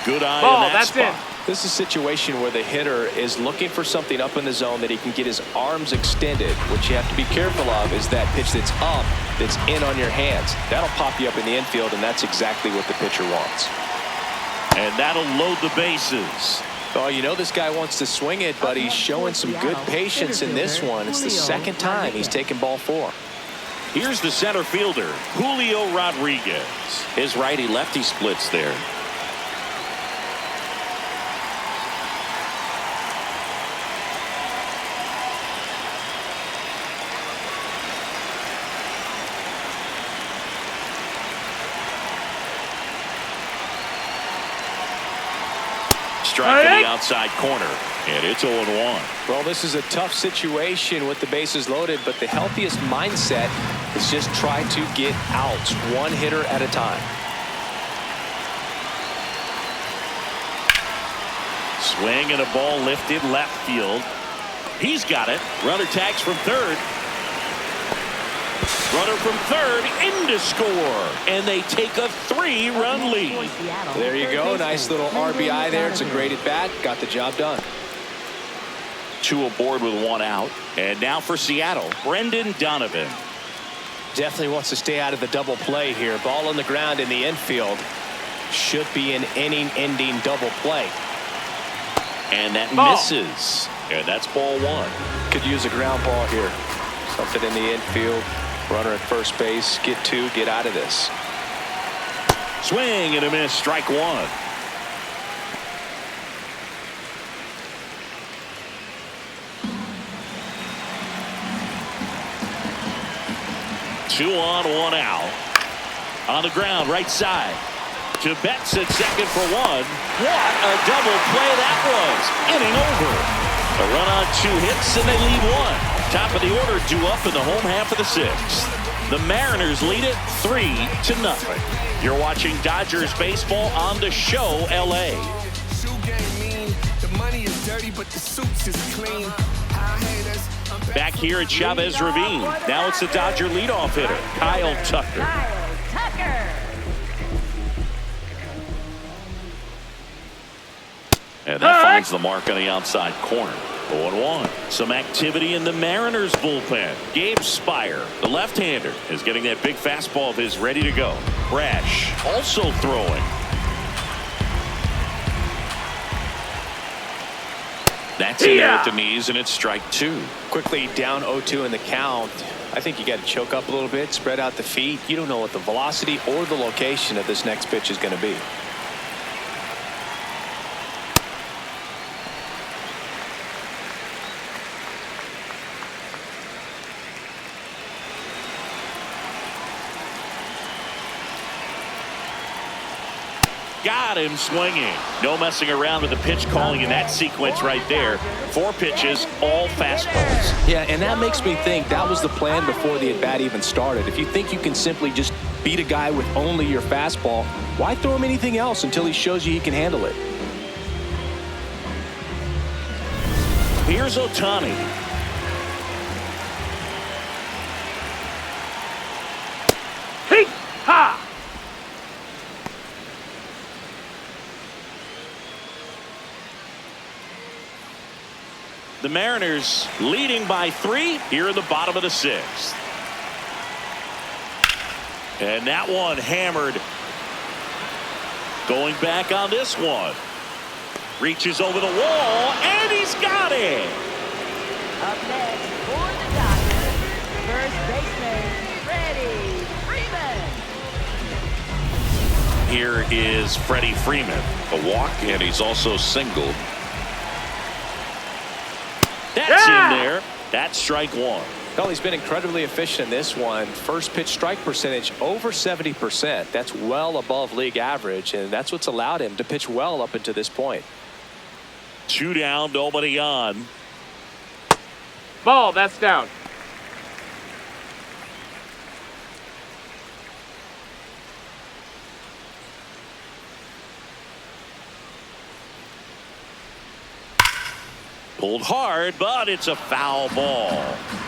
Good eye
Ball,
in that
that's
spot.
it.
This is a situation where the hitter is looking for something up in the zone that he can get his arms extended. What you have to be careful of is that pitch that's up, that's in on your hands. That'll pop you up in the infield, and that's exactly what the pitcher wants.
And that'll load the bases.
Oh, you know this guy wants to swing it, but he's showing some good patience in this one. It's the second time he's taken ball 4.
Here's the center fielder, Julio Rodriguez. His righty-lefty splits there. Strike in the outside corner, and it's 0-1.
Well, this is a tough situation with the bases loaded, but the healthiest mindset is just try to get outs, one hitter at a time.
Swing and a ball lifted left field. He's got it. Runner tags from third. Runner from third into score, and they take a 3-run lead.
There you go. Nice little RBI there. It's a great at bat. Got the job done.
2 aboard with 1 out. And now for Seattle, Brendan Donovan.
Definitely wants to stay out of the double play here. Ball on the ground in the infield. Should be an inning-ending double play.
And that misses. And that's ball 1.
Could use a ground ball here. Something in the infield. Runner at first base. Get 2. Get out of this.
Swing and a miss. Strike 1. Two on, 1 out. On the ground, right side. To Betts at second for 1. What a double play that was. Inning over. A run on 2 hits, and they leave 1. Top of the order due up in the home half of the 6th. The Mariners lead it 3-0. You're watching Dodgers baseball on the Show LA. Back here at Chavez Ravine. Now it's the Dodger leadoff hitter, Kyle Tucker. And that finds the mark on the outside corner. 0-1. Some activity in the Mariners bullpen. Gabe Spire, the left-hander, is getting that big fastball of his ready to go. Brash also throwing. That's in there at the knees, and it's strike 2.
Quickly down 0-2 in the count. I think you got to choke up a little bit, spread out the feet. You don't know what the velocity or the location of this next pitch is going to be.
Got him swinging. No messing around with the pitch calling in that sequence right there. 4 pitches, all fastballs.
Yeah, and that makes me think that was the plan before the at-bat even started. If you think you can simply just beat a guy with only your fastball, why throw him anything else until he shows you he can handle it?
Here's Ohtani.
Hey! Ha!
The Mariners leading by 3 here in the bottom of the 6th. And that one hammered. Going back on this one. Reaches over the wall, and he's got it.
Up next for the Dodgers, first baseman, Freddie Freeman.
Here is Freddie Freeman. A walk, and he's also singled. That's in there. That's strike 1.
Well, he's been incredibly efficient in this one. First pitch strike percentage over 70%. That's well above league average, and that's what's allowed him to pitch well up until this point.
2 down, nobody on.
Ball, that's down.
Pulled hard, but it's a foul ball.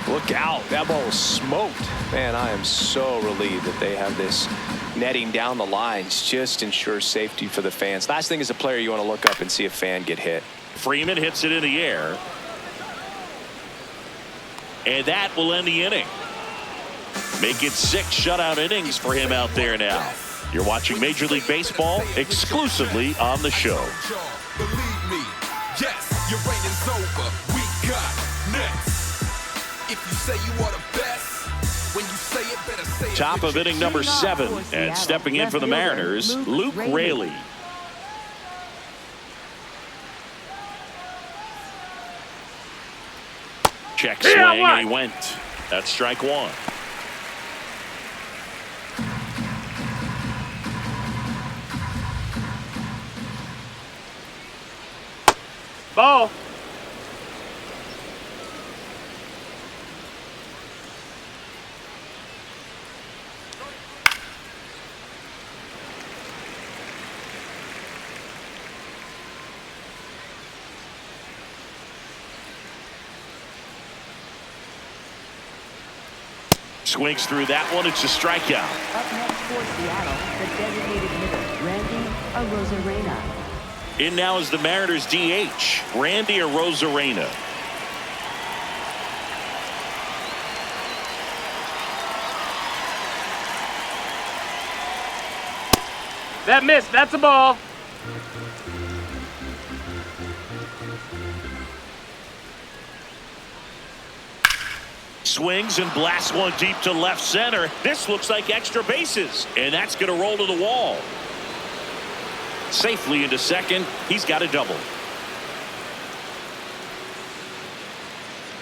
Look out. That ball was smoked. Man, I am so relieved that they have this netting down the lines. Just ensures safety for the fans. Last thing as a player, you want to look up and see a fan get hit.
Freeman hits it in the air. And that will end the inning. Make it 6 shutout innings for him out there now. You're watching Major League Baseball exclusively on the Show.
Believe me, reign is over. We got next. If you say you are the best, when you say it, better say it.
Top of inning number 7, and stepping in for the Mariners, Luke Raley. Check swing, and he went. That's strike 1.
Ball.
Swings through that one. It's a strikeout.
Up next for Seattle, the designated hitter, Randy Arozarena.
In now is the Mariners DH, Randy Arozarena.
That missed. That's a ball.
Swings and blasts one deep to left center. This looks like extra bases, and that's going to roll to the wall. Safely into second. He's got a double.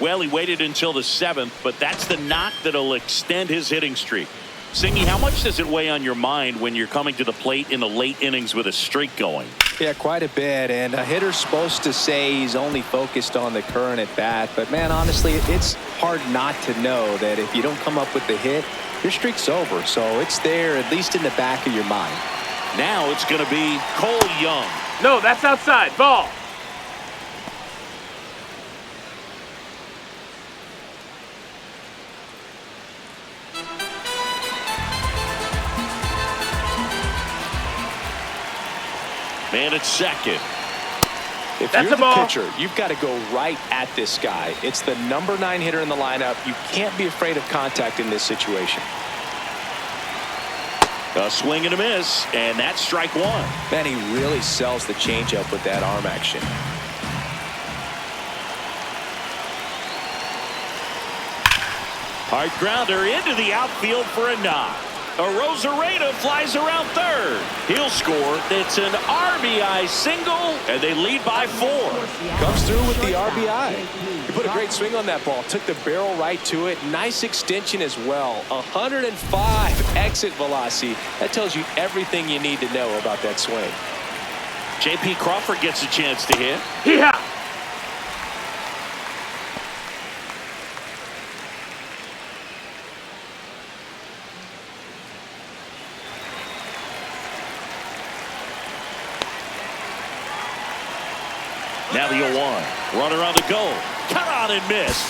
Well, he waited until the 7th, but that's the knock that'll extend his hitting streak. Singy, how much does it weigh on your mind when you're coming to the plate in the late innings with a streak going?
Yeah, quite a bit. And a hitter's supposed to say he's only focused on the current at bat. But, man, honestly, it's hard not to know that if you don't come up with the hit, your streak's over. So it's there, at least in the back of your mind.
Now it's going to be Cole Young.
No, that's outside. Ball.
Man at second.
If
That's
you're
a ball.
the pitcher, you've got to go right at this guy. It's the number 9 hitter in the lineup. You can't be afraid of contact in this situation.
A swing and a miss, and that's strike 1.
Man, he really sells the changeup with that arm action.
Hard grounder into the outfield for a knock. Arozarena flies around third. He'll score. It's an RBI single, and they lead by 4.
Comes through with the RBI. He put a great swing on that ball. Took the barrel right to it. Nice extension as well. 105 exit velocity. That tells you everything you need to know about that swing.
J.P. Crawford gets a chance to hit.
Yeah.
Now the 0-1. Runner on the go. Cut on and miss.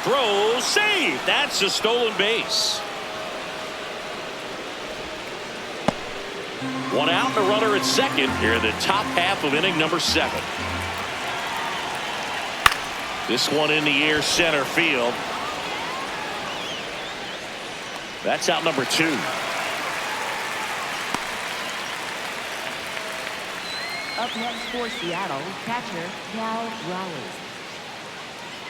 Throw, save. That's a stolen base. 1 out and a runner at second here in the top half of inning number 7. This one in the air center field. That's out number 2.
Up next for Seattle, catcher Cal Raleigh.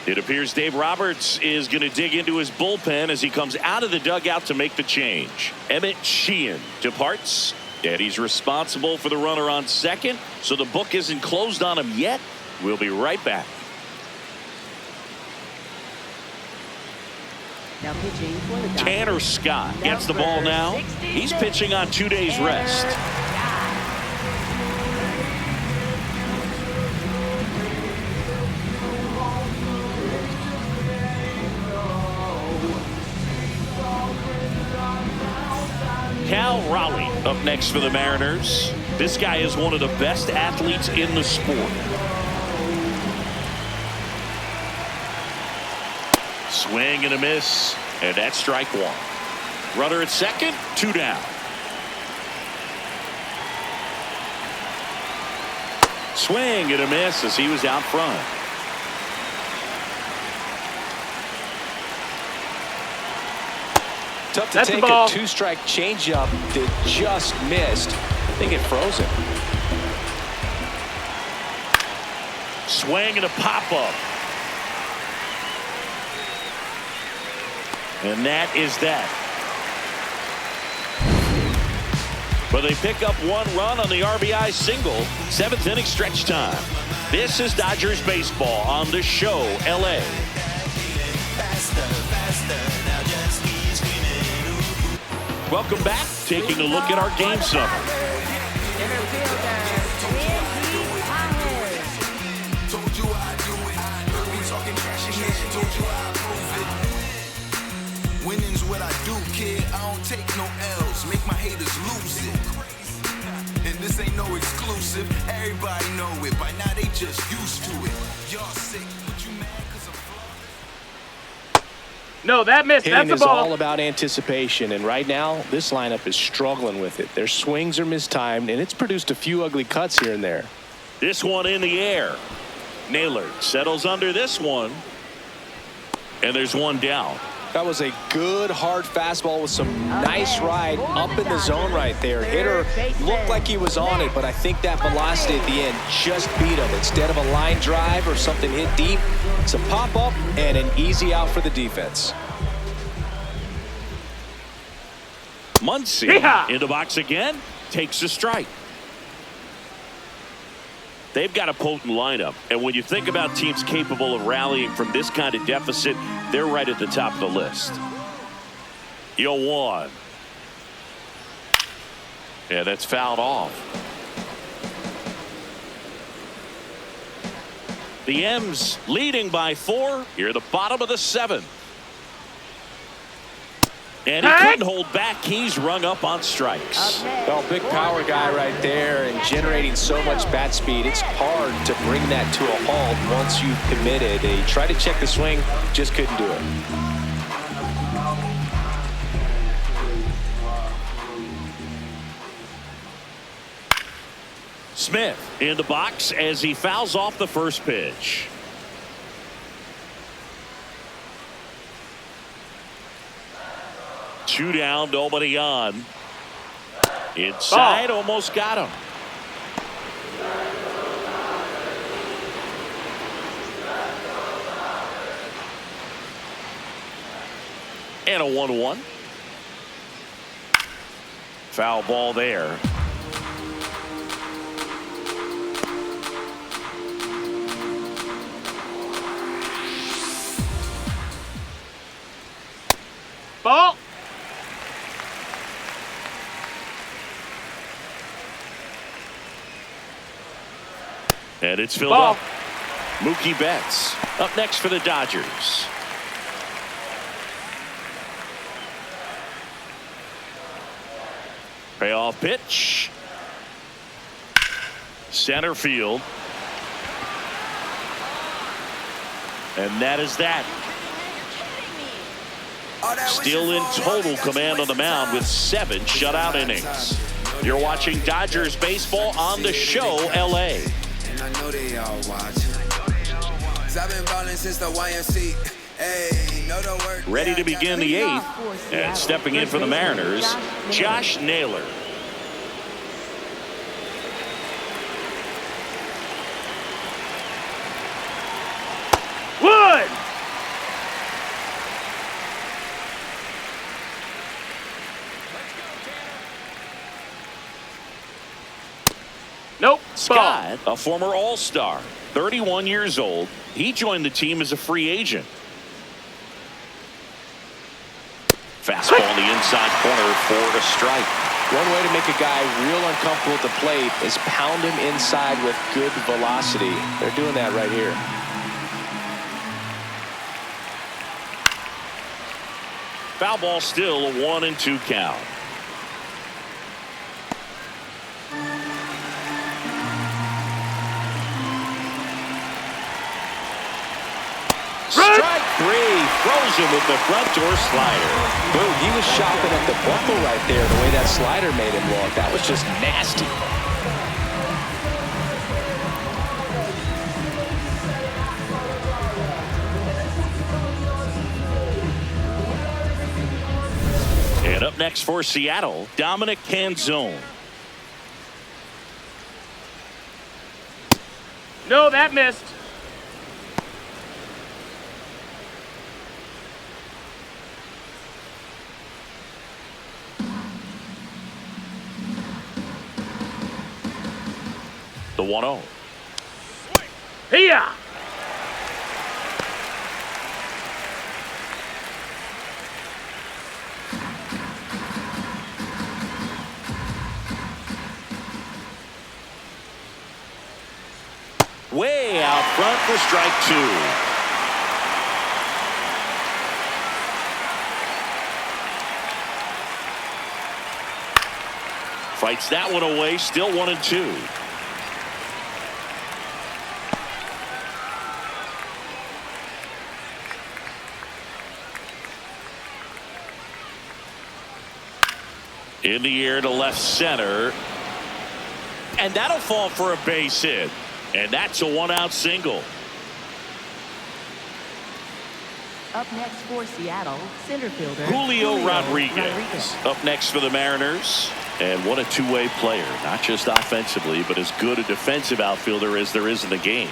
It appears Dave Roberts is going to dig into his bullpen as he comes out of the dugout to make the change. Emmett Sheehan departs, and he's responsible for the runner on second, so the book isn't closed on him yet. We'll be right back.
Now pitching for the
Tanner Scott gets the ball now. He's pitching on 2 days rest. Cal Raleigh up next for the Mariners. This guy is one of the best athletes in the sport. Swing and a miss, and that's strike 1. Runner at second, 2 down. Swing and a miss as he was out front.
Tough to take a 2-strike changeup that just missed. I think it froze him.
Swing and a pop-up. And that is that. But they pick up one run on the RBI single. 7th inning stretch time. This is Dodgers baseball on the show, LA. Welcome back. Taking a look at our game summary.
Winning's what I do, kid. I don't take no L's. Make my haters lose it. And this ain't no exclusive. Everybody know it. By now they just used to it. Y'all sick, but you mad cause I'm flawed?
No, that missed.
Hitting
That's a
is
ball.
all about anticipation, and right now this lineup is struggling with it. Their swings are mistimed, and it's produced a few ugly cuts here and there.
This one in the air. Naylor settles under this one. And there's one down.
That was a good hard fastball with some nice ride up in the zone right there. Hitter looked like he was on it, but I think that velocity at the end just beat him. Instead of a line drive or something hit deep, it's a pop-up and an easy out for the defense.
Muncy in the box again, takes a strike. They've got a potent lineup, and when you think about teams capable of rallying from this kind of deficit, they're right at the top of the list. 0-1. Yeah, that's fouled off. The M's leading by 4 here at the bottom of the 7th. And he couldn't hold back. He's rung up on strikes.
Well, big power guy right there and generating so much bat speed. It's hard to bring that to a halt once you've committed. He tried to check the swing, just couldn't do it.
Smith in the box as he fouls off the first pitch. Two down, nobody on. Inside, almost got him. And a 1-1. Foul ball there.
Ball.
And it's filled up. Mookie Betts up next for the Dodgers. Payoff pitch. Center field. And that is that. Still in total command on the mound with 7 shutout innings. You're watching Dodgers baseball on the show, LA.
And I know they all watch. 'Cause I've been ballin' since the YMC. Hey, know the word.
Ready to begin the 8th. And stepping in for the Mariners, Josh Naylor.
Wood. Nope.
Scott, a former All-Star, 31 years old. He joined the team as a free agent. Fastball in the inside corner for a strike.
One way to make a guy real uncomfortable at the plate is pound him inside with good velocity. They're doing that right here.
Foul ball still, a 1-2 count. Strike 3, throws him with the front door slider.
Boom, he was shopping at the buckle right there, the way that slider made him look. That was just nasty.
And up next for Seattle, Dominic Canzone.
No, that missed.
The 1-0.
Hiya!
Way out front for strike 2. Fights that one away, still 1-2. In the air to left center. And that'll fall for a base hit. And that's a 1-out single.
Up next for Seattle, center fielder
Julio Rodriguez. Up next for the Mariners. And what a two-way player. Not just offensively, but as good a defensive outfielder as there is in the game.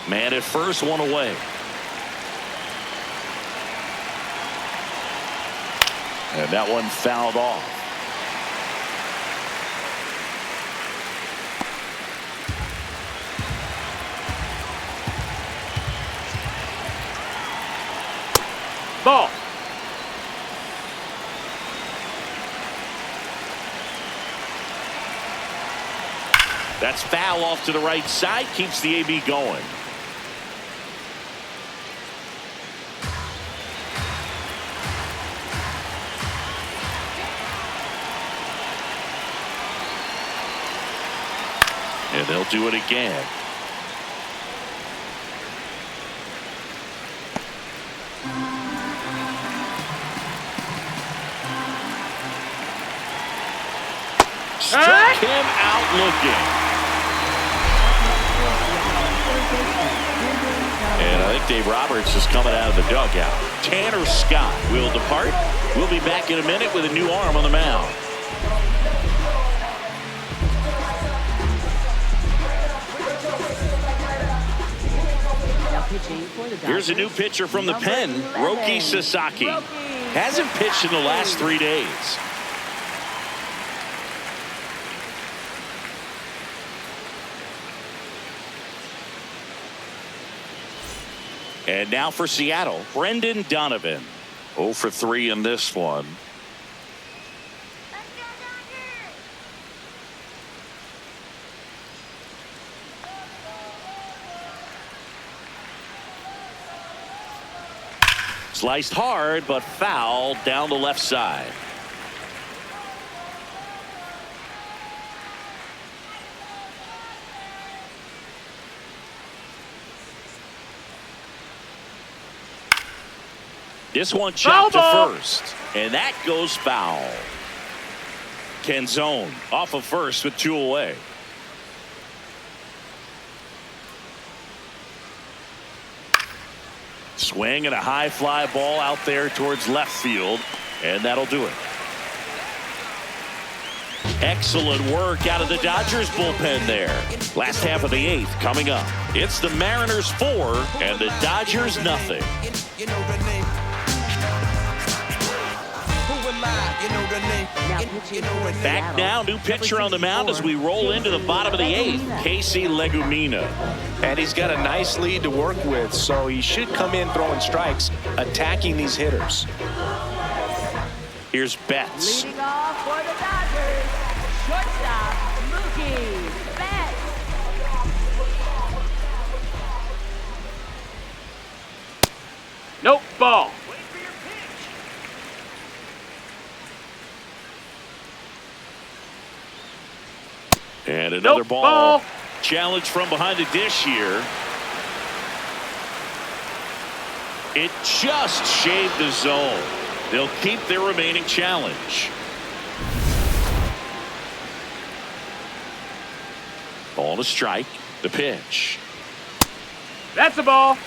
Man at first, one away. And that one fouled off.
Ball.
That's foul off to the right side. Keeps the AB going. And they'll do it again. Struck him out looking. And I think Dave Roberts is coming out of the dugout. Tanner Scott will depart. We'll be back in a minute with a new arm on the mound. Here's a new pitcher from the pen, Roki Sasaki. Hasn't pitched in the last 3 days. And now for Seattle, Brendan Donovan. 0 for 3 in this one. Sliced hard, but fouled down the left side. This one chopped to first, and that goes foul. Canzone off of first with 2 away. Swing and a high fly ball out there towards left field, and that'll do it. Excellent work out of the Dodgers bullpen there. Last half of the 8th coming up. It's the Mariners 4 and the Dodgers nothing. Back now, new pitcher on the mound as we roll into the bottom of the 8th, Casey Legumina.
And he's got a nice lead to work with, so he should come in throwing strikes, attacking these hitters.
Here's Betts.
Leading off for the Dodgers, shortstop Mookie Betts.
Nope, ball.
And another
Nope,
ball. Challenge from behind the dish here. It just shaved the zone. They'll keep their remaining challenge. Ball to strike. The pitch.
That's a ball.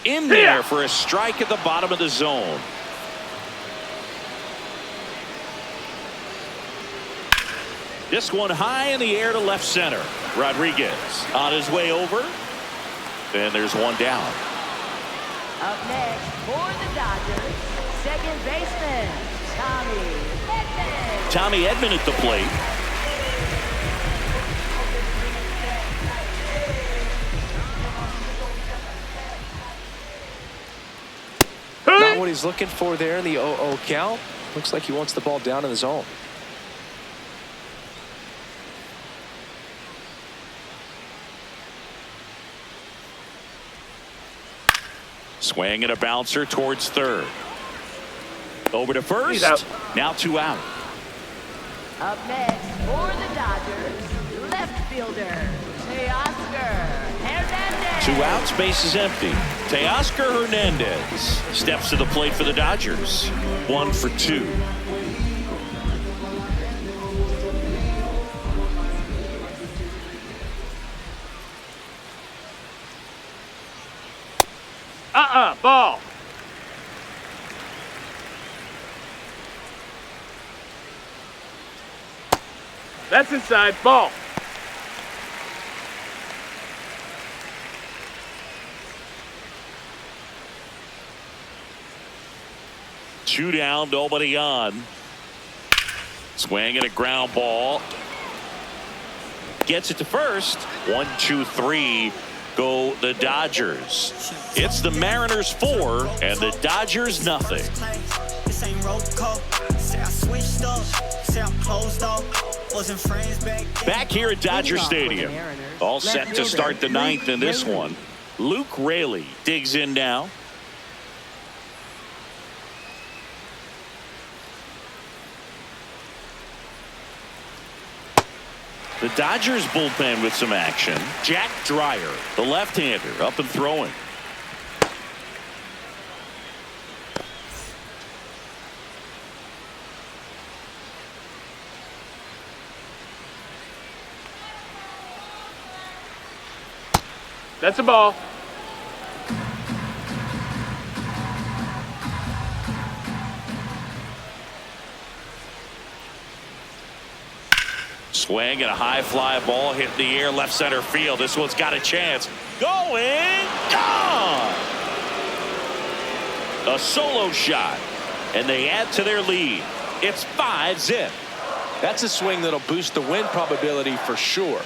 In there for a strike at the bottom of the zone. This one high in the air to left center. Rodriguez on his way over. And there's one down.
Up next for the Dodgers, second baseman, Tommy Edman.
Tommy Edman at the plate.
Not what he's looking for there in the 0-0 count. Looks like he wants the ball down in the zone.
Swing and a bouncer towards third. Over to first. Now 2 out.
Up next for the Dodgers, left fielder, Teoscar Hernandez.
2 outs, base is empty. Teoscar Hernandez steps to the plate for the Dodgers. 1 for 2.
Ball. That's inside. Ball.
Two down, nobody on. Swing and a ground ball. Gets it to first. 1, 2, 3. Go the Dodgers. It's the Mariners 4 and the Dodgers nothing. Back here at Dodger Stadium. All set to start the 9th in this one. Luke Raley digs in now. The Dodgers bullpen with some action. Jack Dreyer, the left-hander, up and throwing.
That's a ball.
Swing and a high fly ball hit in the air left center field. This one's got a chance. Going, gone. A solo shot, and they add to their lead. It's 5-zip.
That's a swing that'll boost the win probability for sure.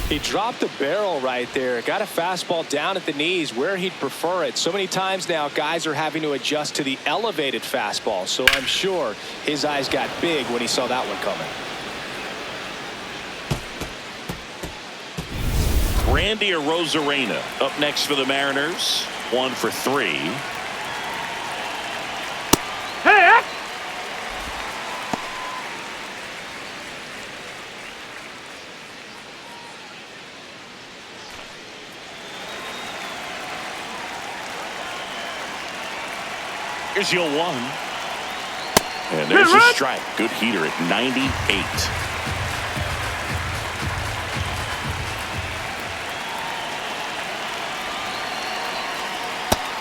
He dropped the barrel right there. Got a fastball down at the knees where he'd prefer it. So many times now guys are having to adjust to the elevated fastball. So I'm sure his eyes got big when he saw that one coming.
Randy Arozarena up next for the Mariners. 1 for 3.
Hey!
Here's your 1. And there's a strike. Good heater at 98.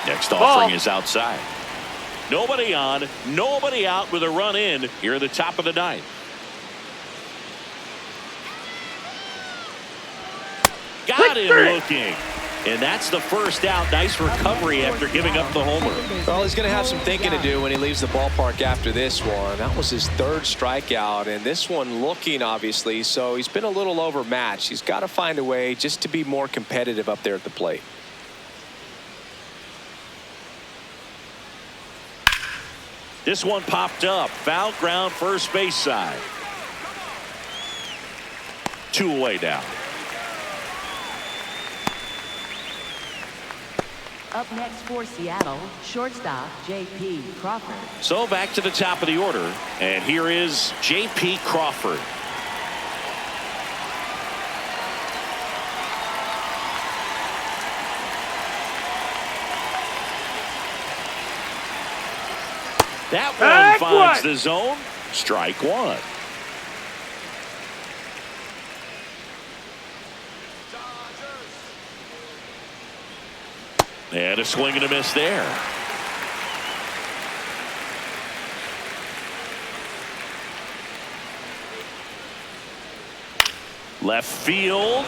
Next offering is outside. Nobody on, nobody out with a run in here at the top of the 9th. Got him looking. And that's the first out. Nice recovery after giving up the homer.
Well, he's going to have some thinking to do when he leaves the ballpark after this one. That was his 3rd strikeout, and this one looking, obviously, so he's been a little overmatched. He's got to find a way just to be more competitive up there at the plate.
This one popped up. Foul ground first base side. 2 away now.
Up next for Seattle, shortstop J.P. Crawford.
So back to the top of the order, and here is J.P. Crawford. That one finds the zone. Strike 1. And a swing and a miss there. Left field.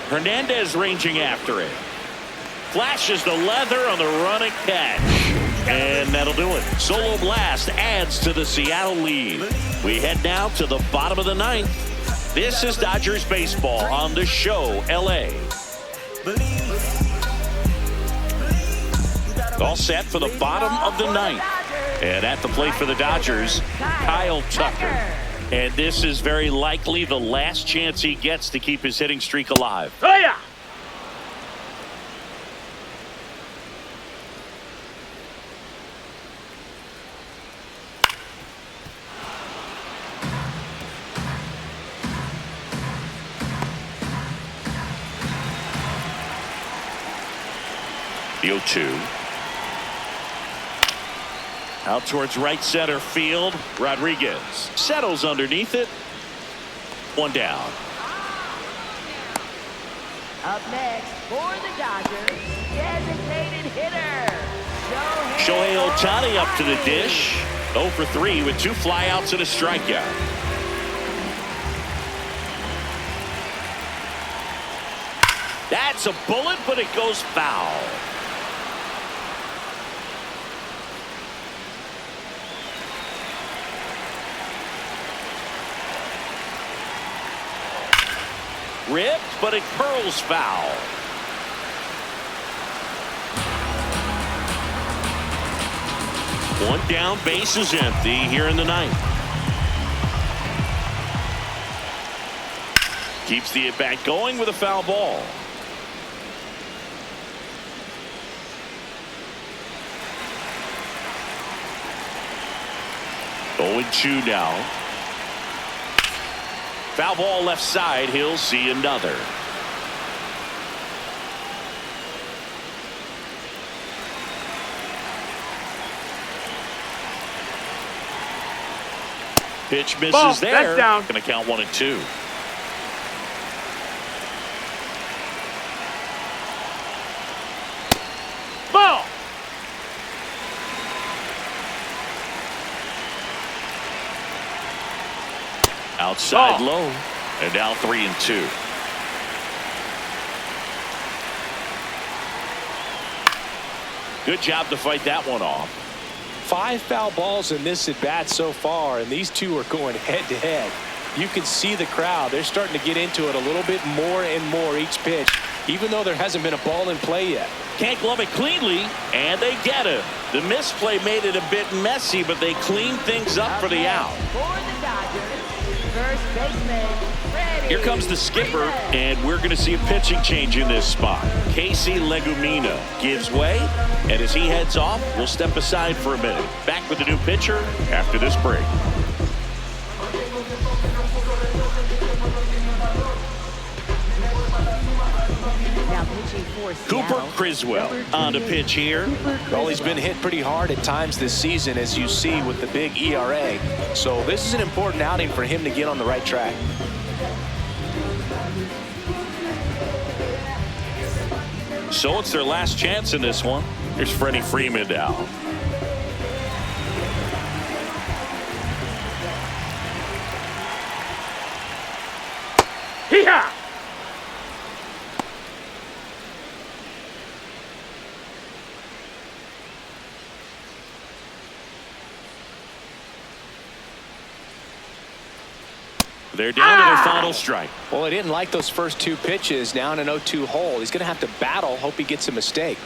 Hernandez ranging after it. Flashes the leather on the running catch. And that'll do it. Solo blast adds to the Seattle lead. We head now to the bottom of the ninth. This is Dodgers baseball on The Show, LA. All set for the bottom of the ninth. And at the plate for the Dodgers, Kyle Tucker. And this is very likely the last chance he gets to keep his hitting streak alive.
Oh, yeah.
The 0-2. Out towards right center field. Rodriguez settles underneath it. One down.
Up next for the Dodgers, designated hitter,
Shohei Ohtani up to the dish. 0 for 3 with 2 flyouts and a strikeout. That's a bullet, but it goes foul. Ripped, but it curls foul. One down, base is empty here in the ninth. Keeps the at-bat going with a foul ball. Oh, 0-2 now. Foul ball left side. He'll see another. Pitch misses
Ball.
there.
That's down.
Going to count 1-2.
Ball.
Outside
Ball.
low. And now 3-2. Good job to fight that one off.
5 foul balls in this at bat so far, and these two are going head to head. You can see the crowd. They're starting to get into it a little bit more and more each pitch, even though there hasn't been a ball in play yet.
Can't glove it cleanly, and they get him. The misplay made it a bit messy, but they cleaned things up for the out.
For the Dodgers, first baseman, Freddie
Here comes the skipper, and we're going to see a pitching change in this spot. Casey Legumina gives way, and as he heads off, we'll step aside for a minute. Back with the new pitcher after this break.
Now pitching for
Cooper
Seattle,
Criswell
number
on the
28,
pitch here.
Well, he's been hit pretty hard at times this season, as you see with the big ERA. So this is an important outing for him to get on the right track.
So it's their last chance in this one. Here's Freddie Freeman now.
Hee-haw!
They're down to their final strike.
Well, he didn't like those first 2 pitches. Now in an 0-2 hole, he's going to have to battle. Hope he gets a mistake.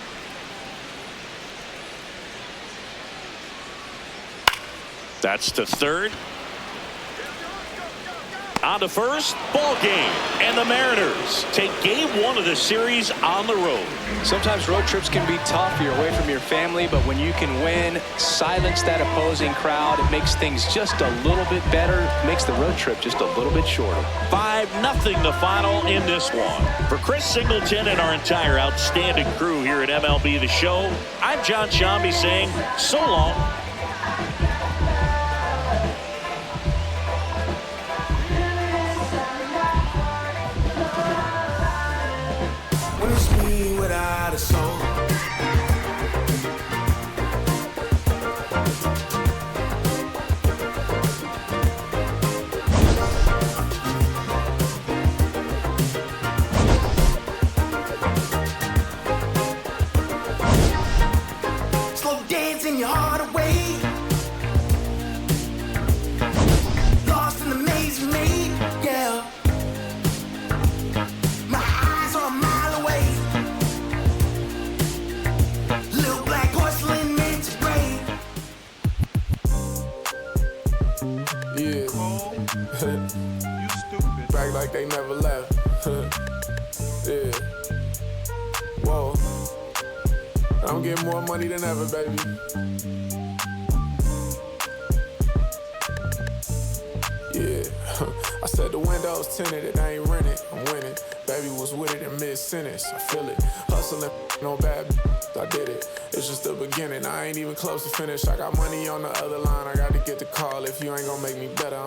That's to third. On to first. Ball game. And the Mariners take game 1 of the series on the road.
Sometimes road trips can be tough. You're away from your family, but when you can win, silence that opposing crowd, it makes things just a little bit better, makes the road trip just a little bit shorter.
5-0 the final in this one. For Chris Singleton and our entire outstanding crew here at MLB The Show, I'm John Shambi saying so long.
When it's me without a soul,
You stupid.
Back like they never left. Yeah. Whoa. I'm getting more money than ever, baby. Yeah. I said the windows tinted, it ain't rented. I'm winning. Baby was with it in mid-sentence. I feel it. Hustling, no bad. I did it. It's just the beginning. I ain't even close to finish. I got money on the other line. I got to get the call. If you ain't gonna make me better.